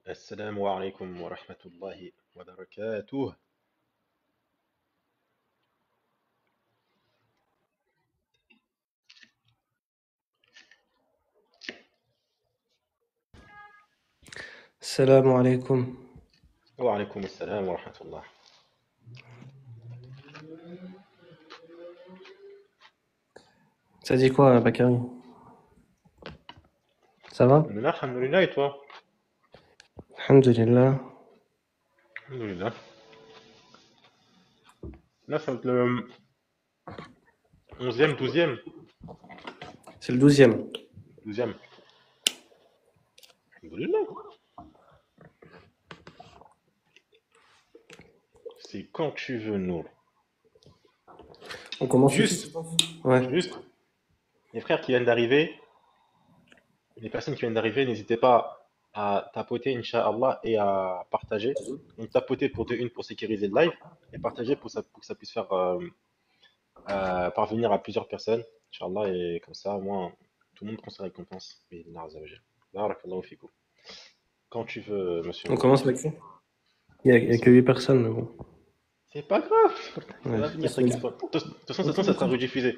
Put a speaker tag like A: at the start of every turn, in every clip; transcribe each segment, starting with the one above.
A: السلام عليكم ورحمة الله وبركاته.
B: السلام عليكم.
A: وعليكم السلام ورحمة الله.
B: Ça dit quoi, Bakary? Ça va?
A: الحمد لله et toi?
B: Alhamdulillah.
A: الحمد لله. Là, ça va être le 11e, 12e,
B: C'est le 12e.
A: 12e. Alhamdulillah. C'est quand tu veux, Nour.
B: On commence tout de
A: Juste,
B: suite, tu penses? Ouais.
A: juste, les frères qui viennent d'arriver, les personnes qui viennent d'arriver, n'hésitez pas à tapoter, Inch'Allah, et à partager. Donc, tapoter pour pour sécuriser le live, et partager pour que ça puisse faire parvenir à plusieurs personnes, Inch'Allah, et comme ça, au moins, tout le monde prend sa récompense. Bismillah Azza wa Jal. Barakallahu fikum. Quand tu veux, monsieur
B: On
A: Nour.
B: commence, Bakary? Il y a que 8 personnes, mais bon.
A: C'est pas grave, ça
B: Ouais,
A: va venir, t'inquiète pas. De toute façon, ça sera rediffusé.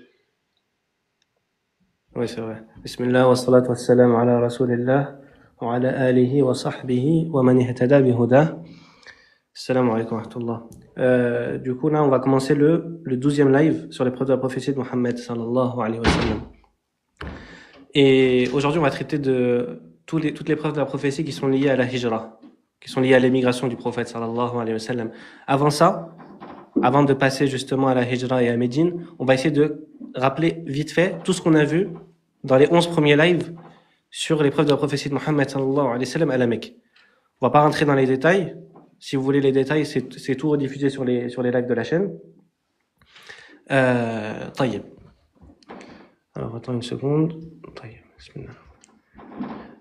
B: ouais, c'est vrai. Bismillah wa salatu wa salam ala rasulillah wa ala alihi wa sahbihi wa man ihtada bihudah. Assalamu alaikum wa rahmatullah. Du coup, là, on va commencer le 12e live sur les preuves de la prophétie de Mohammed sallallahu alayhi wa sallam. Et aujourd'hui, on va traiter de toutes les preuves de la prophétie qui sont liées à la hijra, qui sont liées à l'émigration du prophète sallallahu alayhi wa sallam. Avant ça, avant de passer justement à la hijra et à Médine, on va essayer de rappeler vite fait tout ce qu'on a vu dans les 11 premiers lives sur les preuves de la prophétie de Mohammed sallallahu alayhi wa sallam à la Mecque. On va pas rentrer dans les détails. Si vous voulez les détails, c'est tout rediffusé sur les lives de la chaîne. Taïeb. Alors, attends une seconde. Taïeb. Bismillah.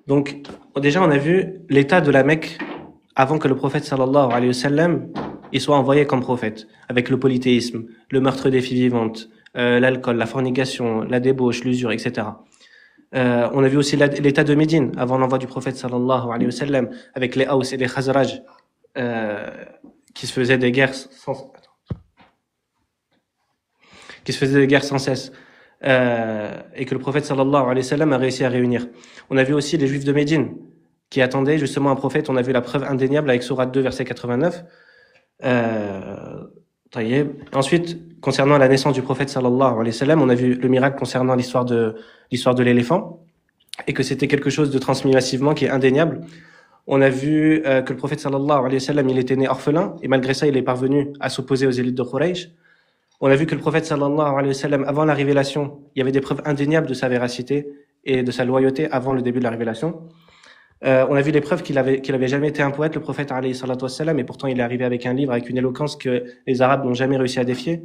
B: Donc, déjà, on a vu l'état de la Mecque avant que le prophète sallallahu alayhi wa sallam il soit envoyé comme prophète, avec le polythéisme, le meurtre des filles vivantes, l'alcool, la fornication, la débauche, l'usure, etc. On a vu aussi l'état de Médine avant l'envoi du prophète sallallahu alayhi wa sallam, avec les Haus et les Khazraj qui se faisaient des guerres sans cesse. Et que le prophète sallallahu alayhi wa sallam a réussi à réunir. On a vu aussi les Juifs de Médine qui attendaient justement un prophète. On a vu la preuve indéniable avec Sourate 2 verset 89. Ensuite, concernant la naissance du prophète sallallahu alayhi wa sallam, on a vu le miracle concernant l'histoire de l'éléphant et que c'était quelque chose de transmis massivement qui est indéniable. On a vu que le prophète sallallahu alayhi wa sallam il était né orphelin et malgré ça il est parvenu à s'opposer aux élites de Quraysh. On a vu que le prophète sallallahu alayhi wa sallam, avant la révélation, il y avait des preuves indéniables de sa véracité et de sa loyauté avant le début de la révélation. On a vu les preuves qu'il avait jamais été un poète, le prophète alayhi salatu wassalam, et pourtant il est arrivé avec un livre, avec une éloquence que les Arabes n'ont jamais réussi à défier.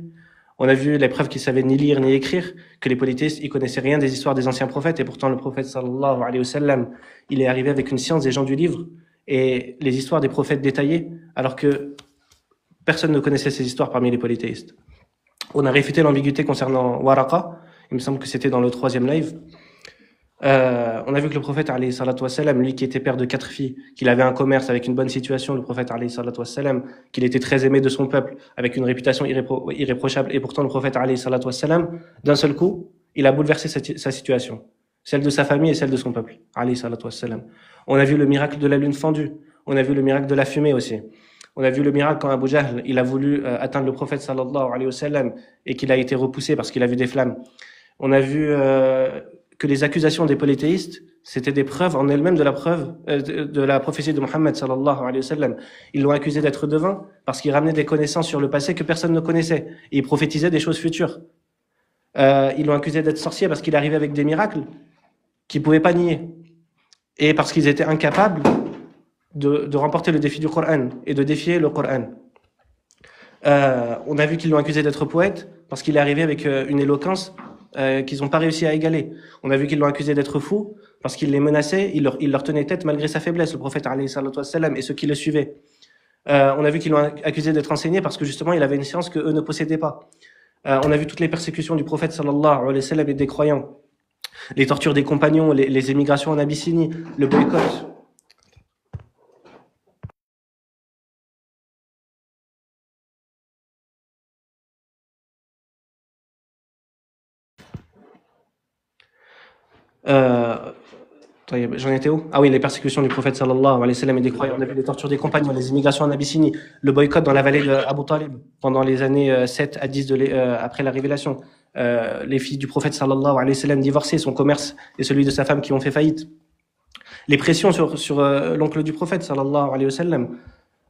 B: On a vu les preuves qu'il savait ni lire ni écrire, que les polythéistes, ils connaissaient rien des histoires des anciens prophètes, et pourtant le prophète sallallahu alayhi wa sallam, il est arrivé avec une science des gens du livre, et les histoires des prophètes détaillées, alors que personne ne connaissait ces histoires parmi les polythéistes. On a réfuté l'ambiguïté concernant Waraqa, il me semble que c'était dans le 3e live. On a vu que le prophète alayhi salatu wassalam, lui qui était père de 4 filles, qu'il avait un commerce avec une bonne situation, le prophète alayhi salatu wassalam, qu'il était très aimé de son peuple, avec une réputation irréprochable, et pourtant le prophète alayhi salatu wassalam, d'un seul coup, il a bouleversé sa situation, celle de sa famille et celle de son peuple, alayhi salatu wassalam. On a vu le miracle de la lune fendue, on a vu le miracle de la fumée aussi. On a vu le miracle quand Abu Jahl, il a voulu atteindre le prophète sallallahu alayhi wa sallam et qu'il a été repoussé parce qu'il a vu des flammes. On a vu que les accusations des polythéistes, c'était des preuves en elles-mêmes de la prophétie de Mohammed sallallahu alayhi wa sallam. Ils l'ont accusé d'être devin parce qu'il ramenait des connaissances sur le passé que personne ne connaissait et il prophétisait des choses futures. Ils l'ont accusé d'être sorcier parce qu'il arrivait avec des miracles qu'ils pouvaient pas nier et parce qu'ils étaient incapables de remporter le défi du Coran et de défier le Coran. On a vu qu'ils l'ont accusé d'être poète parce qu'il est arrivé avec une éloquence qu'ils n'ont pas réussi à égaler. On a vu qu'ils l'ont accusé d'être fou parce qu'il les menaçait, il leur tenait tête malgré sa faiblesse, le prophète alayhi salatu wassalam et ceux qui le suivaient. On a vu qu'ils l'ont accusé d'être enseigné parce que justement il avait une science que eux ne possédaient pas. On a vu toutes les persécutions du prophète sallallahu alayhi wa sallam et des croyants, les tortures des compagnons, les émigrations en Abyssinie, le boycott. Euh, J'en étais où? Ah oui, les persécutions du prophète sallallahu alayhi wa sallam et des croyants. On a vu les tortures des compagnons, les immigrations en Abyssinie, le boycott dans la vallée d'Abu Talib pendant les années 7 à 10 après la révélation. Les filles du prophète sallallahu alayhi wa sallam divorcées, son commerce et celui de sa femme qui ont fait faillite. Les pressions sur l'oncle du prophète sallallahu alayhi wa sallam.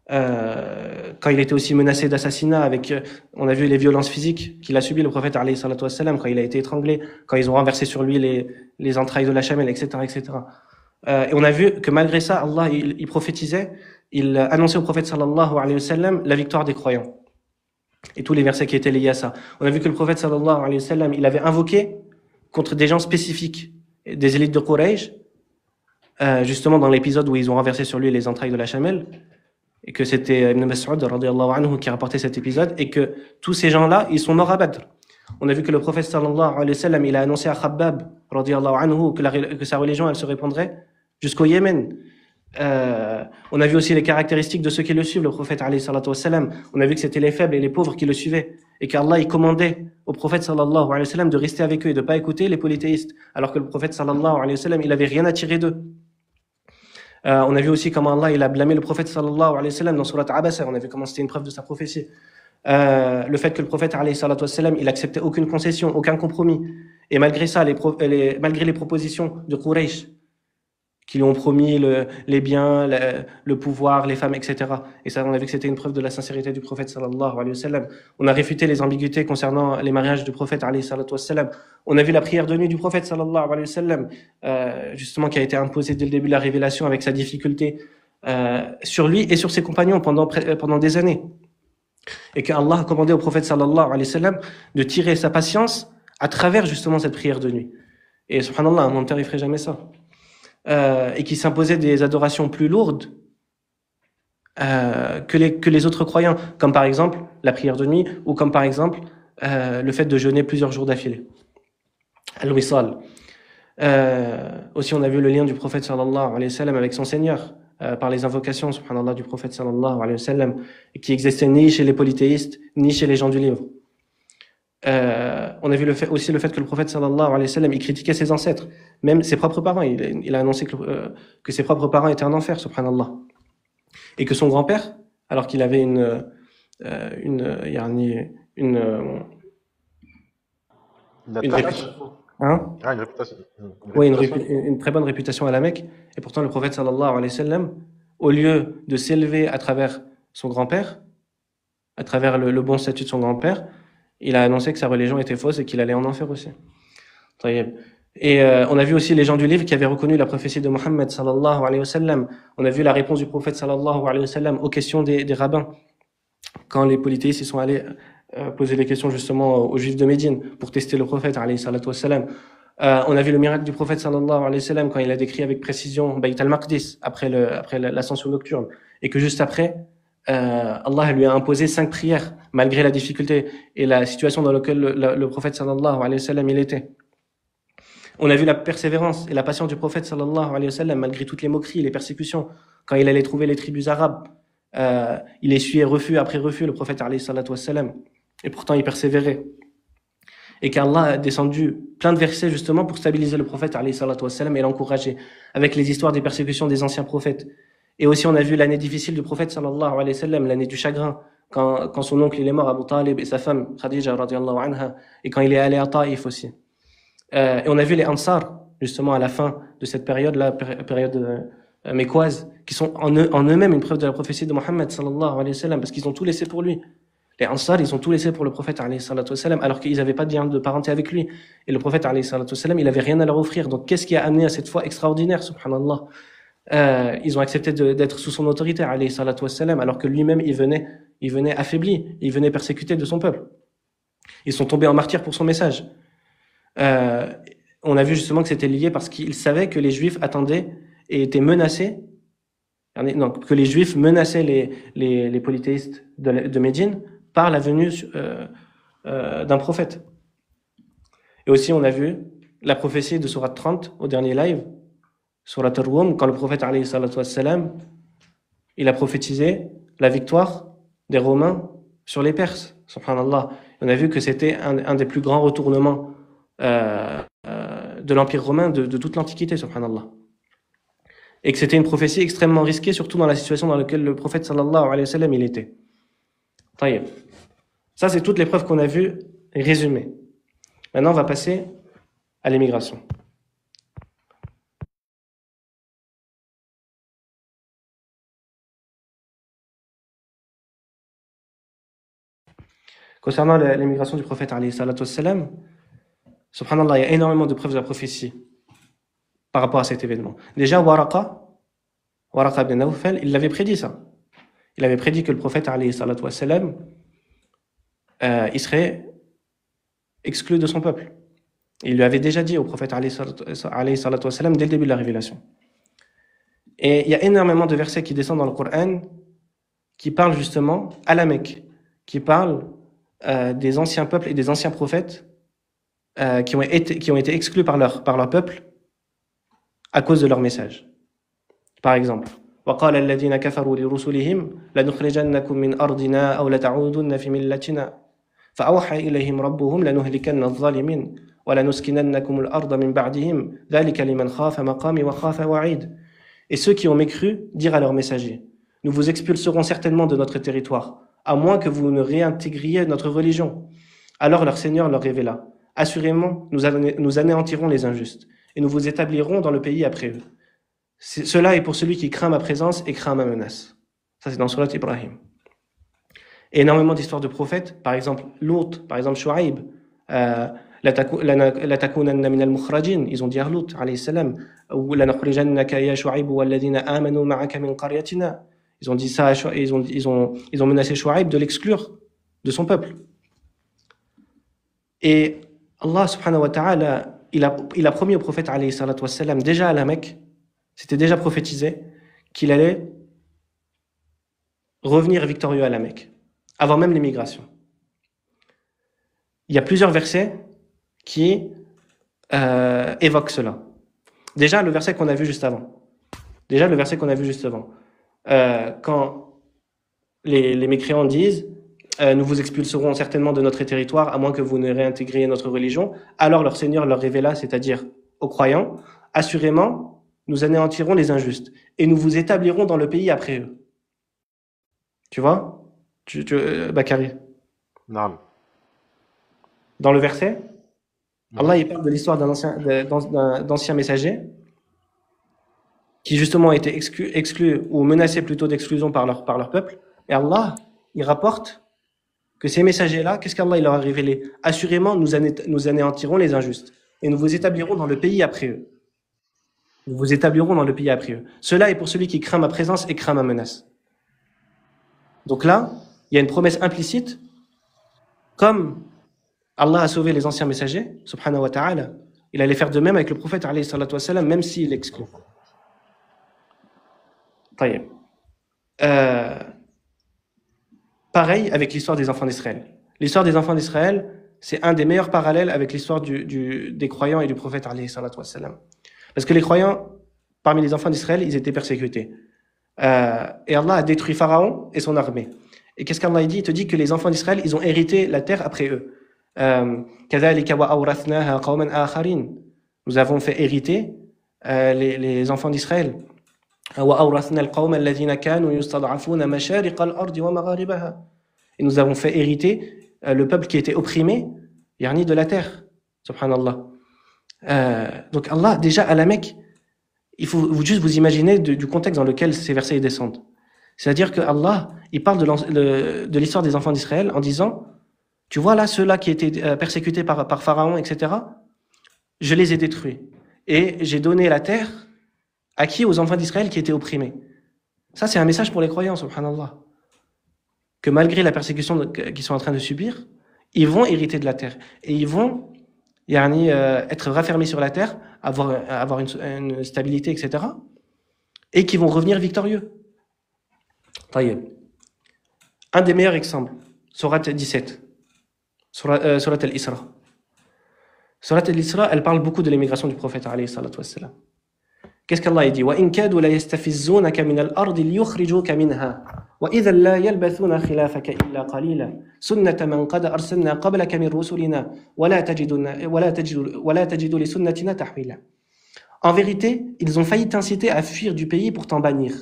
B: Quand il était aussi menacé d'assassinat on a vu les violences physiques qu'il a subies le prophète alayhi salatu wassalam, quand il a été étranglé, quand ils ont renversé sur lui les entrailles de la chamelle, etc., etc. Et on a vu que malgré ça, Allah, il prophétisait, il annonçait au prophète sallallahu alayhi wa sallam la victoire des croyants. Et tous les versets qui étaient liés à ça. On a vu que le prophète sallallahu alayhi wa sallam, il avait invoqué contre des gens spécifiques, des élites de Quraysh, justement dans l'épisode où ils ont renversé sur lui les entrailles de la chamelle, et que c'était Ibn Mas'ud radiyallahu anhu qui rapportait cet épisode, et que tous ces gens-là, ils sont morts à Badr. On a vu que le prophète sallallahu alayhi wa sallam, il a annoncé à Khabbab radiyallahu anhu que sa religion, elle se répandrait jusqu'au Yémen. On a vu aussi les caractéristiques de ceux qui le suivent, le prophète alayhi salatu wa sallam. On a vu que c'était les faibles et les pauvres qui le suivaient, et qu'Allah, il commandait au prophète sallallahu alayhi wa sallam de rester avec eux et de pas écouter les polythéistes, alors que le prophète sallallahu alayhi wa sallam, il avait rien à tirer d'eux. On a vu aussi comment Allah il a blâmé le prophète sallallahu alayhi wa sallam dans surat Abasa. On a vu comment c'était une preuve de sa prophétie. Le fait que le prophète alayhi salatu wa sallam, il acceptait aucune concession, aucun compromis. Et malgré ça, malgré les propositions de Quraysh, qui lui ont promis les biens, le pouvoir, les femmes, etc. Et ça, on a vu que c'était une preuve de la sincérité du prophète sallallahu alayhi wa sallam. On a réfuté les ambiguïtés concernant les mariages du prophète alayhi salatu wa sallam. On a vu la prière de nuit du prophète sallallahu alayhi wa sallam, justement qui a été imposée dès le début de la révélation avec sa difficulté sur lui et sur ses compagnons pendant des années. Et que Allah a commandé au prophète sallallahu alayhi wa sallam de tirer sa patience à travers justement cette prière de nuit. Et subhanallah, un menteur, il ferait jamais ça. Et qui s'imposaient des adorations plus lourdes que les autres croyants, comme par exemple la prière de nuit, ou comme par exemple le fait de jeûner plusieurs jours d'affilée. Al-Wisal. Aussi, on a vu le lien du prophète sallallahu alayhi wa sallam avec son Seigneur, par les invocations, subhanallah, du prophète sallallahu alayhi wa sallam, qui n'existaient ni chez les polythéistes, ni chez les gens du livre. On a vu aussi le fait que le prophète sallallahu alayhi wa sallam, il critiquait ses ancêtres, même ses propres parents. Il a annoncé que ses propres parents étaient en enfer, subhanallah. Et que son grand-père, alors qu'il avait une réputation, hein?
A: Ah, une réputation.
B: Oui, une très bonne réputation à la Mecque. Et pourtant, le prophète sallallahu alayhi wa sallam, au lieu de s'élever à travers son grand-père, à travers le bon statut de son grand-père, il a annoncé que sa religion était fausse et qu'il allait en enfer aussi. Et on a vu aussi les gens du livre qui avaient reconnu la prophétie de Mohammed sallallahu alayhi wa sallam. On a vu la réponse du prophète sallallahu alayhi wa sallam aux questions des rabbins. Quand les polythéistes ils sont allés poser des questions justement aux juifs de Médine pour tester le prophète alayhi salatu wa sallam. On a vu le miracle du prophète sallallahu alayhi wa sallam quand il a décrit avec précision Bayt al-Maqdis après l'ascension nocturne. Et que juste après, Allah lui a imposé 5 prières malgré la difficulté et la situation dans laquelle le prophète sallallahu alayhi wa sallam il était. On a vu la persévérance et la patience du prophète sallallahu alayhi wa sallam malgré toutes les moqueries, les persécutions. Quand il allait trouver les tribus arabes, il essuyait refus après refus le prophète alayhi salatu wa sallam. Et pourtant il persévérait. Et qu'Allah a descendu plein de versets justement pour stabiliser le prophète alayhi salatu wa sallam et l'encourager avec les histoires des persécutions des anciens prophètes. Et aussi, on a vu l'année difficile du prophète sallallahu alayhi wa sallam, l'année du chagrin, quand son oncle il est mort, Abu Talib, et sa femme Khadija radiyallahu anha, et quand il est allé à Taïf aussi. Et on a vu les Ansar, justement, à la fin de cette période-là, période mécoise, qui sont en eux-mêmes une preuve de la prophétie de Mohammed sallallahu alayhi wa sallam, parce qu'ils ont tout laissé pour lui. Les Ansar, ils ont tout laissé pour le prophète alayhi salatu wa sallam, alors qu'ils n'avaient pas de lien de parenté avec lui. Et le prophète alayhi salatu wa sallam, il avait rien à leur offrir. Donc, qu'est-ce qui a amené à cette foi extraordinaire, subhanallah? Ils ont accepté d'être sous son autorité, alayhi salatu wassalam, alors que lui-même, il venait affaibli, il venait persécuté de son peuple. Ils sont tombés en martyrs pour son message. On a vu justement que c'était lié parce qu'ils savaient que les Juifs attendaient et étaient menacés, non, que les Juifs menaçaient les polythéistes de Médine par la venue d'un prophète. Et aussi, on a vu la prophétie de Sourate 30 au dernier live, Surat Ar-Rum, quand le prophète alayhi salatu wassalam, il a prophétisé la victoire des Romains sur les Perses, subhanallah. On a vu que c'était un des plus grands retournements de l'Empire romain de toute l'Antiquité, subhanallah. Et que c'était une prophétie extrêmement risquée, surtout dans la situation dans laquelle le prophète sallallahu alayhi wa sallam il était. Taïeb. Ça, c'est toutes les preuves qu'on a vues résumées. Maintenant, on va passer à l'émigration. Concernant l'émigration du prophète alayhi salatu wassalam, subhanallah, il y a énormément de preuves de la prophétie par rapport à cet événement. Déjà, Waraqa ibn Nawfal, il l'avait prédit ça. Il avait prédit que le prophète alayhi salatu wassalam, il serait exclu de son peuple. Il lui avait déjà dit au prophète alayhi salatu wassalam dès le début de la révélation. Et il y a énormément de versets qui descendent dans le Coran qui parlent justement à la Mecque, qui parlent des anciens peuples et des anciens prophètes qui ont été exclus par leur peuple à cause de leur message. Par exemple, وَقَالَ الَّذِينَ كَفَرُوا لِرُسُلِهِمْ لَنُخْرِجَنَّكُمْ مِنْ أَرْضِنَا أَوْ لَتَعُودُنَّ فِي مِلَّتِنَا فَأَوْحَى إِلَيْهِمْ رَبُّهُمْ لَنُهْلِكَنَّ الظَّالِمِينَ وَلَنُسْكِنَنَّكُمُ الْأَرْضَ مِنْ بَعْدِهِمْ ذَلِكَ لِمَنْ خَافَ مَقَامِي وَخَافَ وَعِيدِ. Et ceux qui ont mécru dirent à leurs messagers: nous vous expulserons certainement de notre territoire, à moins que vous ne réintégriez notre religion. Alors leur Seigneur leur révéla: assurément, nous anéantirons les injustes, et nous vous établirons dans le pays après eux. Cela est pour celui qui craint ma présence et craint ma menace. Ça, c'est dans Surat Ibrahim. Et énormément d'histoires de prophètes, par exemple Lut, par exemple Shu'aib, لَتَكُونَنَّ مِنَ الْمُخْرَجِينَ, ils ont dit à Lut, alayhi salam, ou لَنَخْرِجَنَّكَ يَا شُعَيْبُ وَالَّذِينَ آمَنُوا مَعَكَ مِنْ قَرْيَتِنَا. Ils ont dit ça, ils ont menacé Shu'aib de l'exclure de son peuple. Et Allah subhanahu wa ta'ala, il a promis au prophète alayhi salatu wassalam, déjà à la Mecque, c'était déjà prophétisé, qu'il allait revenir victorieux à la Mecque, avant même l'émigration. Il y a plusieurs versets qui évoquent cela. Déjà, le verset qu'on a vu juste avant. Quand les mécréants disent nous vous expulserons certainement de notre territoire à moins que vous ne réintégriez notre religion, alors leur Seigneur leur révéla, c'est-à-dire aux croyants, assurément, nous anéantirons les injustes et nous vous établirons dans le pays après eux. Tu vois, Bakary?
A: Non.
B: Dans le verset, Allah il parle de l'histoire d'ancien messager qui justement a été exclu ou menacé plutôt d'exclusion par leur peuple. Et Allah, il rapporte que ces messagers-là, qu'est-ce qu'Allah il leur a révélé? Assurément, nous anéantirons les injustes et nous vous établirons dans le pays après eux. Nous vous établirons dans le pays après eux. Cela est pour celui qui craint ma présence et craint ma menace. Donc là, il y a une promesse implicite, comme Allah a sauvé les anciens messagers, subhanahu wa ta'ala, il allait faire de même avec le prophète, alayhi salatu wassalam, même s'il l'exclut. Pareil avec l'histoire des enfants d'Israël. L'histoire des enfants d'Israël, c'est un des meilleurs parallèles avec l'histoire des croyants et du prophète, alayhi salatu wassalam. Parce que les croyants, parmi les enfants d'Israël, ils étaient persécutés. Et Allah a détruit Pharaon et son armée. Et qu'est-ce qu'Allah dit? Il te dit que les enfants d'Israël, ils ont hérité la terre après eux. Nous avons fait hériter les enfants d'Israël. Et nous avons fait hériter le peuple qui était opprimé, de la terre. Subhanallah. Donc Allah, déjà à la Mecque, il faut juste vous imaginer du contexte dans lequel ces versets descendent. C'est-à-dire que Allah, il parle de l'histoire des enfants d'Israël en disant: tu vois là, ceux-là qui étaient persécutés par Pharaon, etc., je les ai détruits. Et j'ai donné la terre à qui? Aux enfants d'Israël qui étaient opprimés. Ça, c'est un message pour les croyants, subhanallah. Que malgré la persécution qu'ils sont en train de subir, ils vont hériter de la terre. Et ils vont être raffermis sur la terre, avoir une stabilité, etc. Et qui vont revenir victorieux. Taïeb. Un des meilleurs exemples, Surat 17, Surat al-Isra. Surat al-Isra, elle parle beaucoup de l'émigration du prophète, alayhi salatu wassalam. Qu'est-ce qu'Allah dit? وَإِن كَادُوا لَيَسْتَفِزُّونَكَ مِنَ الْأَرْضِ لِيُخْرِجُوكَ مِنْهَا وإذا لا يلبثون خلافك إلا قليلا سنة من قد أرسلنا قبلك من رسلنا ولا تجد لسنتنا تحويلا. En vérité, ils ont failli t'inciter à fuir du pays pour t'en bannir.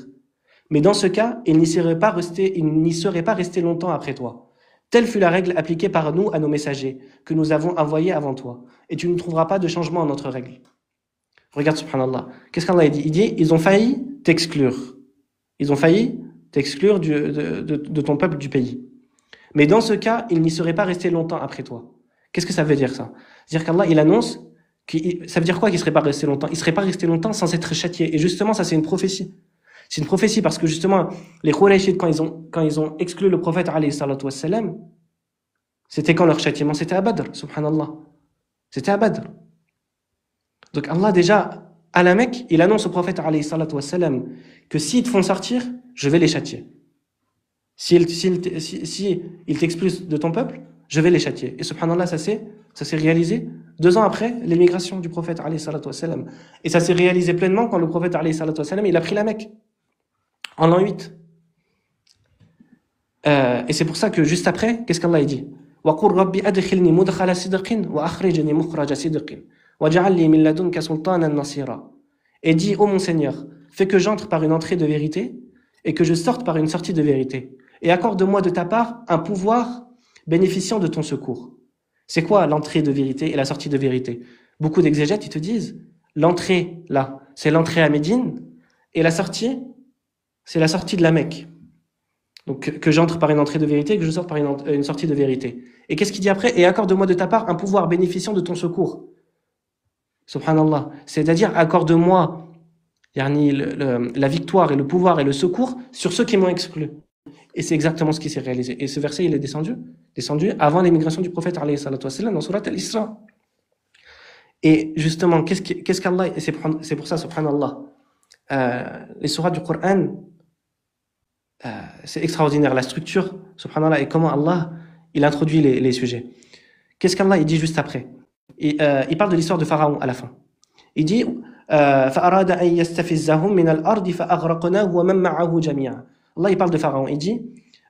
B: Mais dans ce cas, ils n'y seraient pas restés longtemps après toi. Telle fut la règle appliquée par nous à nos messagers, que nous avons envoyés avant toi. Et tu ne trouveras pas de changement en notre règle. Regarde, subhanallah. Qu'est-ce qu'Allah dit? Il dit, ils ont failli t'exclure. Ils ont failli t'exclure de ton peuple du pays. Mais dans ce cas, ils n'y seraient pas restés longtemps après toi. Qu'est-ce que ça veut dire, ça? C'est-à-dire qu'Allah, il annonce, ça veut dire quoi qu'ils ne seraient pas restés longtemps? Ils ne seraient pas restés longtemps sans être châtiés. Et justement, ça, c'est une prophétie. C'est une prophétie parce que justement, les Qurayshites, quand ils ont exclu le prophète, alayhi salatu wassalam, c'était quand leur châtiment? C'était à Badr, subhanallah. C'était à Badr. Donc Allah, déjà, à la Mecque, il annonce au prophète, alayhi salatu wassalam, que s'ils te font sortir, je vais les châtier. S'ils t'expulsent de ton peuple, je vais les châtier. Et subhanallah, ça s'est réalisé 2 ans après l'émigration du prophète, alayhi salatu wassalam. Et ça s'est réalisé pleinement quand le prophète, alayhi salatu wassalam, il a pris la Mecque. En l'an 8. Et c'est pour ça que juste après, qu'est-ce qu'Allah dit? وَقُلْ رَبِّ أَدْخِلْنِي مُدْخَلَ صِدْقٍ وَأَخْرِجْنِي مُخْرَجَ صِدْقٍ وَاجْعَلْ لِي مِن لَّدُنكَ سُلْطَانًا نَصِيرًا. Et dit, ô mon Seigneur, fais que j'entre par une entrée de vérité et que je sorte par une sortie de vérité. Et accorde-moi de ta part un pouvoir bénéficiant de ton secours. C'est quoi l'entrée de vérité et la sortie de vérité? Beaucoup d'exégètes, ils te disent, l'entrée, là, c'est l'entrée à Médine, et la sortie, c'est la sortie de la Mecque. Donc, que j'entre par une entrée de vérité et que je sorte par une sortie de vérité. Et qu'est-ce qu'il dit après? Et accorde-moi de ta part un pouvoir bénéficiant de ton secours. Subhanallah. C'est-à-dire, accorde-moi la victoire et le pouvoir et le secours sur ceux qui m'ont exclu. Et c'est exactement ce qui s'est réalisé. Et ce verset, il est descendu avant l'émigration du prophète, alayhi salatu wassalam, dans Surat al-Isra. Et justement, qu'est-ce qu'Allah, et c'est pour ça, subhanallah, les sourates du Coran, c'est extraordinaire, la structure, subhanallah, et comment Allah, il introduit les sujets. Qu'est-ce qu'Allah, il dit juste après? Il parle de l'histoire de Pharaon à la fin. Il dit, فَأَرَادَ أَن يَسْتَفِزَّهُم مِّنَ الْأَرْضِ فَأَغْرَقْنَاهُ وَمَن مَّعَهُ جَمِيعًا. Allah, il parle de Pharaon. Il dit,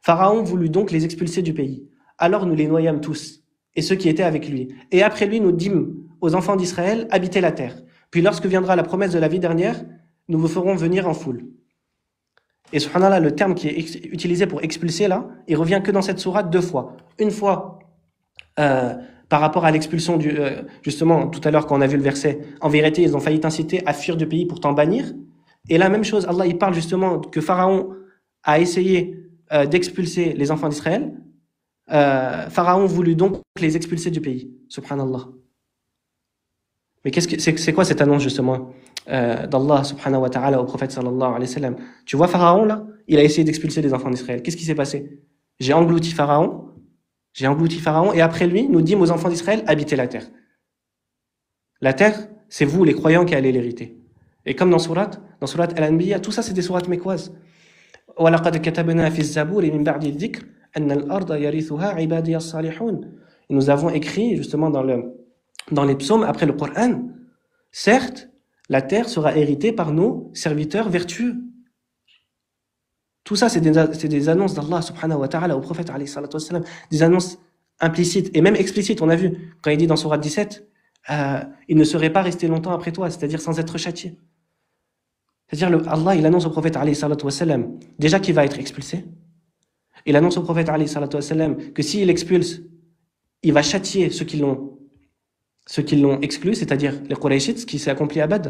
B: Pharaon voulut donc les expulser du pays. Alors nous les noyâmes tous, et ceux qui étaient avec lui. Et après lui, nous dîmes aux enfants d'Israël, habitez la terre. Puis lorsque viendra la promesse de la vie dernière, nous vous ferons venir en foule. Et subhanallah, le terme qui est utilisé pour expulser là, il revient que dans cette sourate 2 fois. Une fois par rapport à l'expulsion justement, tout à l'heure quand on a vu le verset, en vérité, ils ont failli t'inciter à fuir du pays pour t'en bannir. Et la même chose, Allah, il parle justement que Pharaon a essayé d'expulser les enfants d'Israël. Pharaon voulut donc les expulser du pays. Subhanallah. Mais c'est quoi cette annonce justement d'Allah subhanahu wa ta'ala au prophète sallallahu alayhi wa sallam? Tu vois Pharaon là, il a essayé d'expulser les enfants d'Israël. Qu'est-ce qui s'est passé? J'ai englouti Pharaon, et après lui, nous dîmes aux enfants d'Israël, habitez la terre. La terre, c'est vous les croyants qui allez l'hériter. Et comme dans Surat Al-Anbiya, tout ça c'est des sourates mécoises. وَلَقَدْ كَتَبْنَا فِي الزَّبُورِ مِن بَعْدِ الذِّكْرِ أَنَّ الْأَرْضَ يَرِثُهَا عِبَادِيَ الصَّالِحُونَ. Et nous avons écrit justement dans les psaumes après le Coran, certes, la terre sera héritée par nos serviteurs vertueux. Tout ça, c'est des annonces d'Allah subhanahu wa ta'ala au prophète alayhi salatu wassalam, des annonces implicites et même explicites. On a vu, quand il dit dans Sourate 17, il ne serait pas resté longtemps après toi, c'est-à-dire sans être châtié. C'est-à-dire, Allah, il annonce au prophète alayhi salatu wassalam, déjà qu'il va être expulsé. Il annonce au prophète alayhi salatu wassalam que s'il expulse, il va châtier ceux qui l'ont exclu, c'est-à-dire les Qurayshites, ce qui s'est accompli à Badr,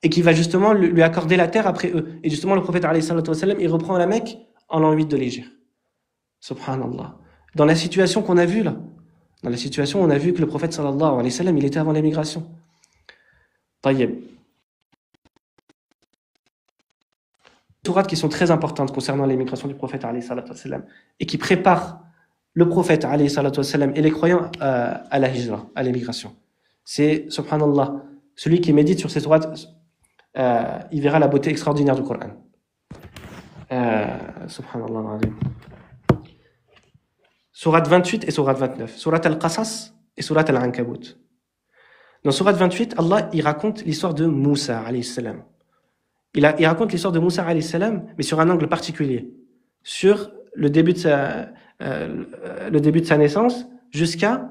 B: et qui va justement lui accorder la terre après eux. Et justement, le prophète, alayhi salatu wassalam, il reprend la Mecque en l'an 8 de l'Hégire. Subhanallah. Dans la situation qu'on a vue là, on a vu que le prophète, sallallahu alayhi wa sallam, il était avant l'émigration. Tayyib. Sourates qui sont très importantes concernant l'émigration du prophète, alayhi salatu wassalam, et qui préparent le prophète, alayhi salatu wassalam, et les croyants à la hijra, à l'émigration. C'est, subhanallah, celui qui médite sur ces sourates, il verra la beauté extraordinaire du Coran. Subhanallah. Sourate 28 et sourate 29. Sourate Al-Qasas et sourate Al-Ankabut. Dans sourate 28, Allah, il raconte l'histoire de Moussa, alayhi salam. Il raconte l'histoire de Moussa, alayhi salam, mais sur un angle particulier. sur le début de sa naissance jusqu'à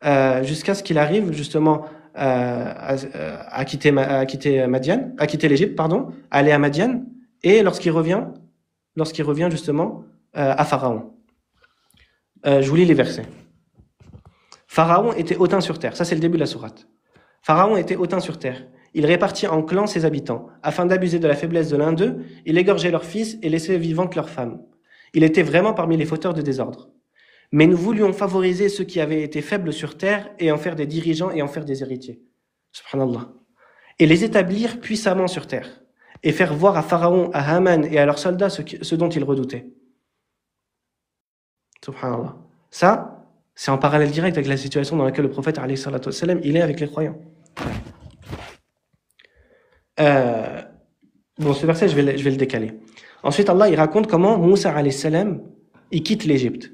B: ce qu'il arrive justement à quitter l'Égypte, pardon, à aller à Madian, et lorsqu'il revient justement à Pharaon. Je vous lis les versets. Pharaon était hautain sur terre. Ça, c'est le début de la sourate. Pharaon était hautain sur terre. Il répartit en clans ses habitants. Afin d'abuser de la faiblesse de l'un d'eux, il égorgeait leurs fils et laissait vivantes leurs femmes. Il était vraiment parmi les fauteurs de désordre. Mais nous voulions favoriser ceux qui avaient été faibles sur terre et en faire des dirigeants et en faire des héritiers. Subhanallah. Et les établir puissamment sur terre. Et faire voir à Pharaon, à Haman et à leurs soldats ce dont ils redoutaient. Subhanallah. Ça, c'est en parallèle direct avec la situation dans laquelle le prophète, alayhi salatu wassalam, il est avec les croyants. Bon, ce verset, je vais le décaler. Ensuite, Allah, il raconte comment Moussa, alayhi salam, il quitte l'Égypte.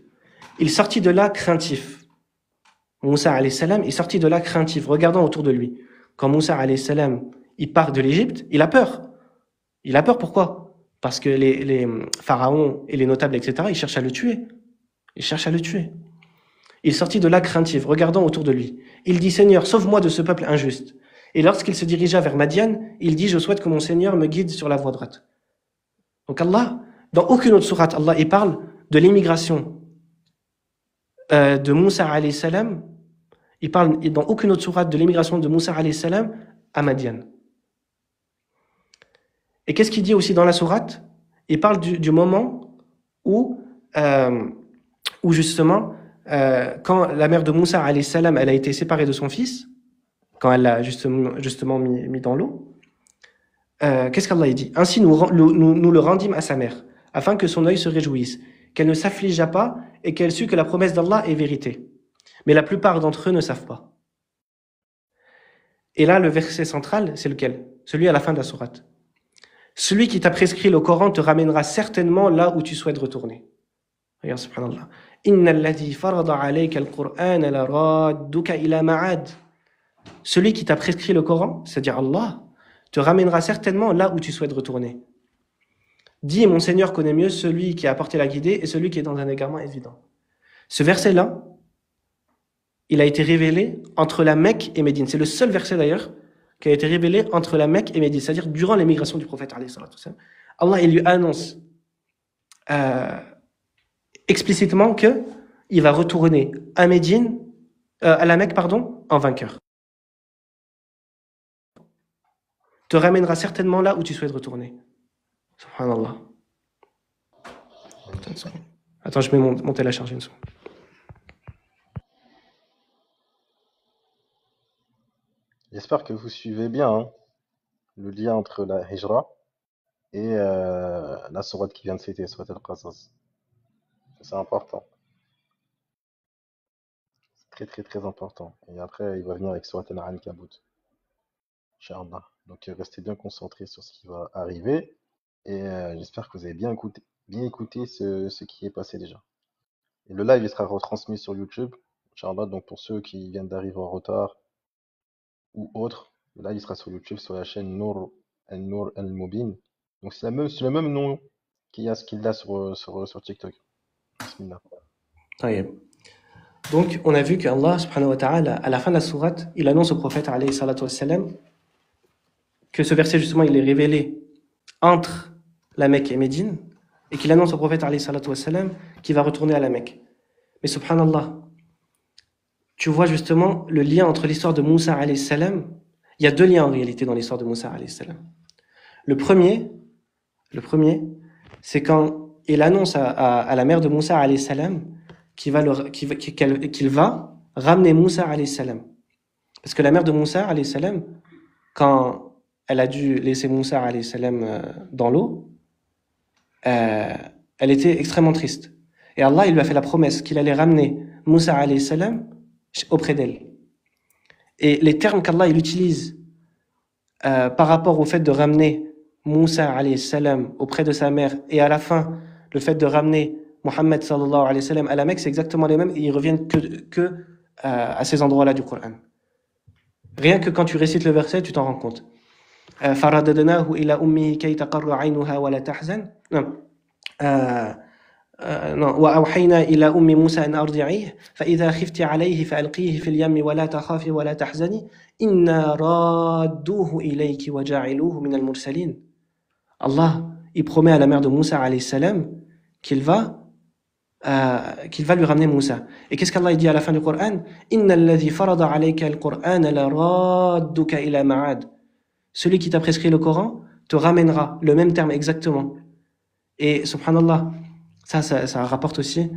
B: Il sortit de là craintif. Moussa, alayhi salam, il sortit de là craintif, regardant autour de lui. Quand Moussa, alayhi salam, il part de l'Égypte, il a peur. Il a peur, pourquoi? Parce que les pharaons et les notables, etc., ils cherchent à le tuer. Il sortit de là craintif, regardant autour de lui. Il dit, Seigneur, sauve-moi de ce peuple injuste. Et lorsqu'il se dirigea vers Madian, il dit, je souhaite que mon Seigneur me guide sur la voie droite. Donc Allah, dans aucune autre sourate, Allah, il parle de l'immigration de Moussa alayhi salam. Il parle dans aucune autre sourate de l'immigration de Moussa alayhi salam à Madian. Et qu'est-ce qu'il dit aussi dans la sourate? Il parle du moment où justement, quand la mère de Moussa alayhi salam, elle a été séparée de son fils, quand elle l'a justement mis dans l'eau, qu'est-ce qu'Allah dit? Ainsi nous le rendîmes à sa mère, afin que son œil se réjouisse, qu'elle ne s'affligea pas et qu'elle sût que la promesse d'Allah est vérité. Mais la plupart d'entre eux ne savent pas. Et là, le verset central, c'est lequel? Celui à la fin de la sourate. Celui qui t'a prescrit le Coran te ramènera certainement là où tu souhaites retourner. Regarde, subhanallah. Inna alladhi farada alayka al-Qur'an la radduka ila ma'ad. Celui qui t'a prescrit le Coran, c'est-à-dire Allah, te ramènera certainement là où tu souhaites retourner. Dis, mon Seigneur connaît mieux celui qui a apporté la guidée et celui qui est dans un égarement évident. Ce verset-là, il a été révélé entre la Mecque et Médine. C'est le seul verset d'ailleurs qui a été révélé entre la Mecque et Médine, c'est-à-dire durant l'émigration du prophète. Allah, il lui annonce explicitement qu'il va retourner à Médine, à la Mecque, en vainqueur. Te ramènera certainement là où tu souhaites retourner. Subhanallah. Attends, je vais monter la charge une seconde.
A: J'espère que vous suivez bien hein, le lien entre la Hijra et la sourate qui vient de citer, sourate Al-Qasas. C'est important. C'est très très très important. Et après, il va venir avec sourate Al-Ankabut. Inch'Allah. Donc restez bien concentrés sur ce qui va arriver. Et j'espère que vous avez bien écouté ce qui est passé déjà. Et le live il sera retransmis sur YouTube, Inch'Allah. Donc pour ceux qui viennent d'arriver en retard ou autre, le live il sera sur YouTube, sur la chaîne Nour al-Mubin. Donc c'est le même nom qu'il a sur TikTok. Bismillah.
B: Taïeb. Donc on a vu qu'Allah subhanahu wa ta'ala, à la fin de la sourate, il annonce au prophète alayhi salatu wassalam que ce verset justement il est révélé entre la Mecque et Médine, et qu'il annonce au prophète alayhi salatu wassalam qu'il va retourner à la Mecque. Mais subhanallah, tu vois justement le lien entre l'histoire de Moussa alayhi salam. Il y a deux liens en réalité dans l'histoire de Moussa alayhi salam. Le premier, c'est quand il annonce à la mère de Moussa alayhi salam qu'il va ramener Moussa alayhi salam. Parce que la mère de Moussa alayhi salam, quand elle a dû laisser Moussa alayhi salam dans l'eau, elle était extrêmement triste. Et Allah, il lui a fait la promesse qu'il allait ramener Moussa alayhi salam auprès d'elle. Et les termes qu'Allah il utilise par rapport au fait de ramener Moussa alayhi salam auprès de sa mère, et à la fin, le fait de ramener Muhammad sallallahu alayhi wa sallam à la Mecque, c'est exactement les mêmes, et ils reviennent que à ces endroits-là du Coran. Rien que quand tu récites le verset, tu t'en rends compte. فَرَدَدْنَاهُ إِلَى أُمِّهِ كَيْ تَقَرَّ عَيْنُهَا وَلَا تَحْزَنَ. Euh, non. وأوحينا إلى أم موسى أن أرضعيه فإذا خفت عليه فألقيه في اليم ولا تخافي ولا تحزني إنا رادوه إليك وجاعلوه من المرسلين. Allah, il promet à la mère de Moussa alayhi salam qu'il va lui ramener Moussa. Et qu'est-ce qu'Allah dit à la fin du Coran? Inna alladhi farada alayka al-Qur'an la radduka ila ma'ad. Celui qui t'a prescrit le Coran te ramènera, le même terme exactement. Et subhanallah, ça rapporte aussi,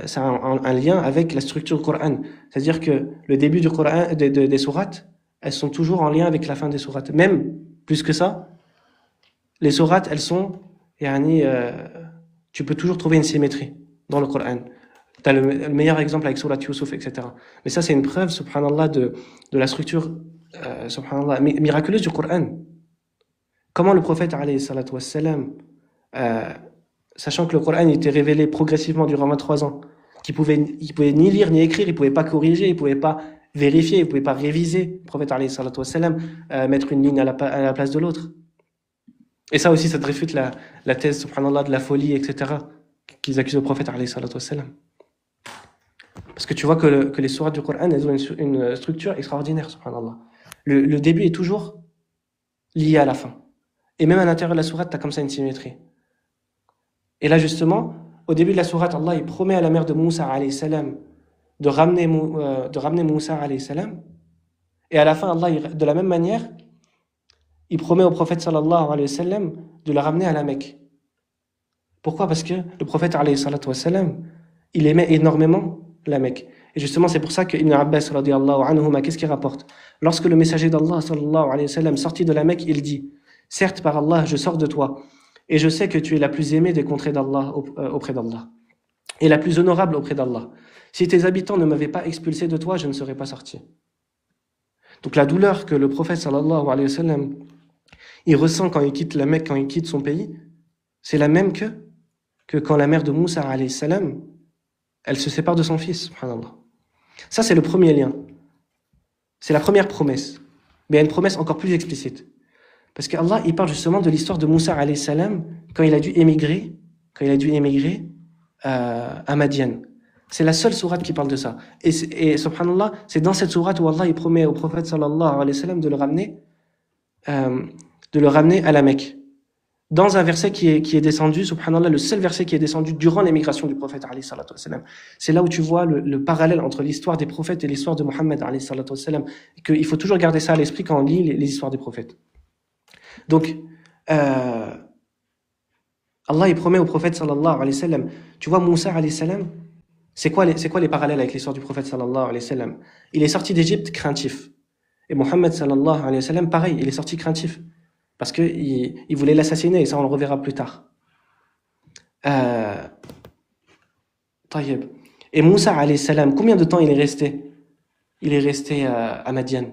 B: ça a un lien avec la structure du Coran. C'est-à-dire que le début du Coran, des sourates, elles sont toujours en lien avec la fin des sourates. Même plus que ça, les sourates, elles sont, tu peux toujours trouver une symétrie dans le Coran. Tu as le meilleur exemple avec Surat Yusuf, etc. Mais ça, c'est une preuve, subhanallah, de la structure, subhanallah, miraculeuse du Coran. Comment le prophète, alayhi salatu wassalam, sachant que le Coran était révélé progressivement durant 23 ans, qu'il pouvait ni lire ni écrire, il pouvait pas corriger, il pouvait pas vérifier, il pouvait pas réviser, le prophète, alayhi salatu wassalam, mettre une ligne à la place de l'autre. Et ça aussi, ça te réfute la thèse, subhanallah, de la folie, etc., qu'ils accusent le prophète, alayhi salatu wassalam. Parce que tu vois que les sourates du Coran, elles ont une structure extraordinaire, subhanallah. Le début est toujours lié à la fin. Et même à l'intérieur de la sourate, tu as comme ça une symétrie. Et là, justement, au début de la sourate, Allah, il promet à la mère de Moussa, alayhi salam, de ramener Moussa, alayhi salam. Et à la fin, Allah, de la même manière, il promet au prophète sallallahu alayhi wa sallam de le ramener à la Mecque. Pourquoi? Parce que le prophète alayhi salatu wa sallam, il aimait énormément la Mecque. Et justement, c'est pour ça que Ibn Abbas radiyallahu anhuma, qu'est-ce qu'il rapporte? Lorsque le messager d'Allah sallallahu alayhi wa sallam sortit de la Mecque, il dit: certes, par Allah, je sors de toi, et je sais que tu es la plus aimée des contrées d'Allah auprès d'Allah, et la plus honorable auprès d'Allah. Si tes habitants ne m'avaient pas expulsé de toi, je ne serais pas sorti. Donc la douleur que le prophète sallallahu alayhi wa sallam il ressent quand il quitte la Mecque, quand il quitte son pays, c'est la même que quand la mère de Moussa alayhi salam, elle se sépare de son fils, subhanallah. Ça, c'est le premier lien. C'est la première promesse. Mais il y a une promesse encore plus explicite. Parce qu'Allah, il parle justement de l'histoire de Moussa alayhi salam quand il a dû émigrer à Madian. C'est la seule sourate qui parle de ça. Et subhanallah, c'est dans cette sourate où Allah il promet au prophète sallallahu alayhi wa sallam de le ramener à la Mecque. Dans un verset qui est descendu, subhanallah, le seul verset qui est descendu durant l'émigration du prophète, alayhi salatu wassalam. C'est là où tu vois le parallèle entre l'histoire des prophètes et l'histoire de Mohammed, alayhi salatu wassalam. Il faut toujours garder ça à l'esprit quand on lit les histoires des prophètes. Donc, Allah, il promet au prophète, sallallahu alayhi wa sallam. Tu vois, Moussa, alayhi salam, c'est quoi les parallèles avec l'histoire du prophète, sallallahu alayhi wa sallam? Il est sorti d'Égypte craintif. Et Mohammed, sallallahu alayhi wa sallam, pareil, il est sorti craintif. Parce qu'il voulait l'assassiner, et ça on le reverra plus tard. Taïeb. Et Moussa alayhi salam, combien de temps il est resté? Il est resté à Madian.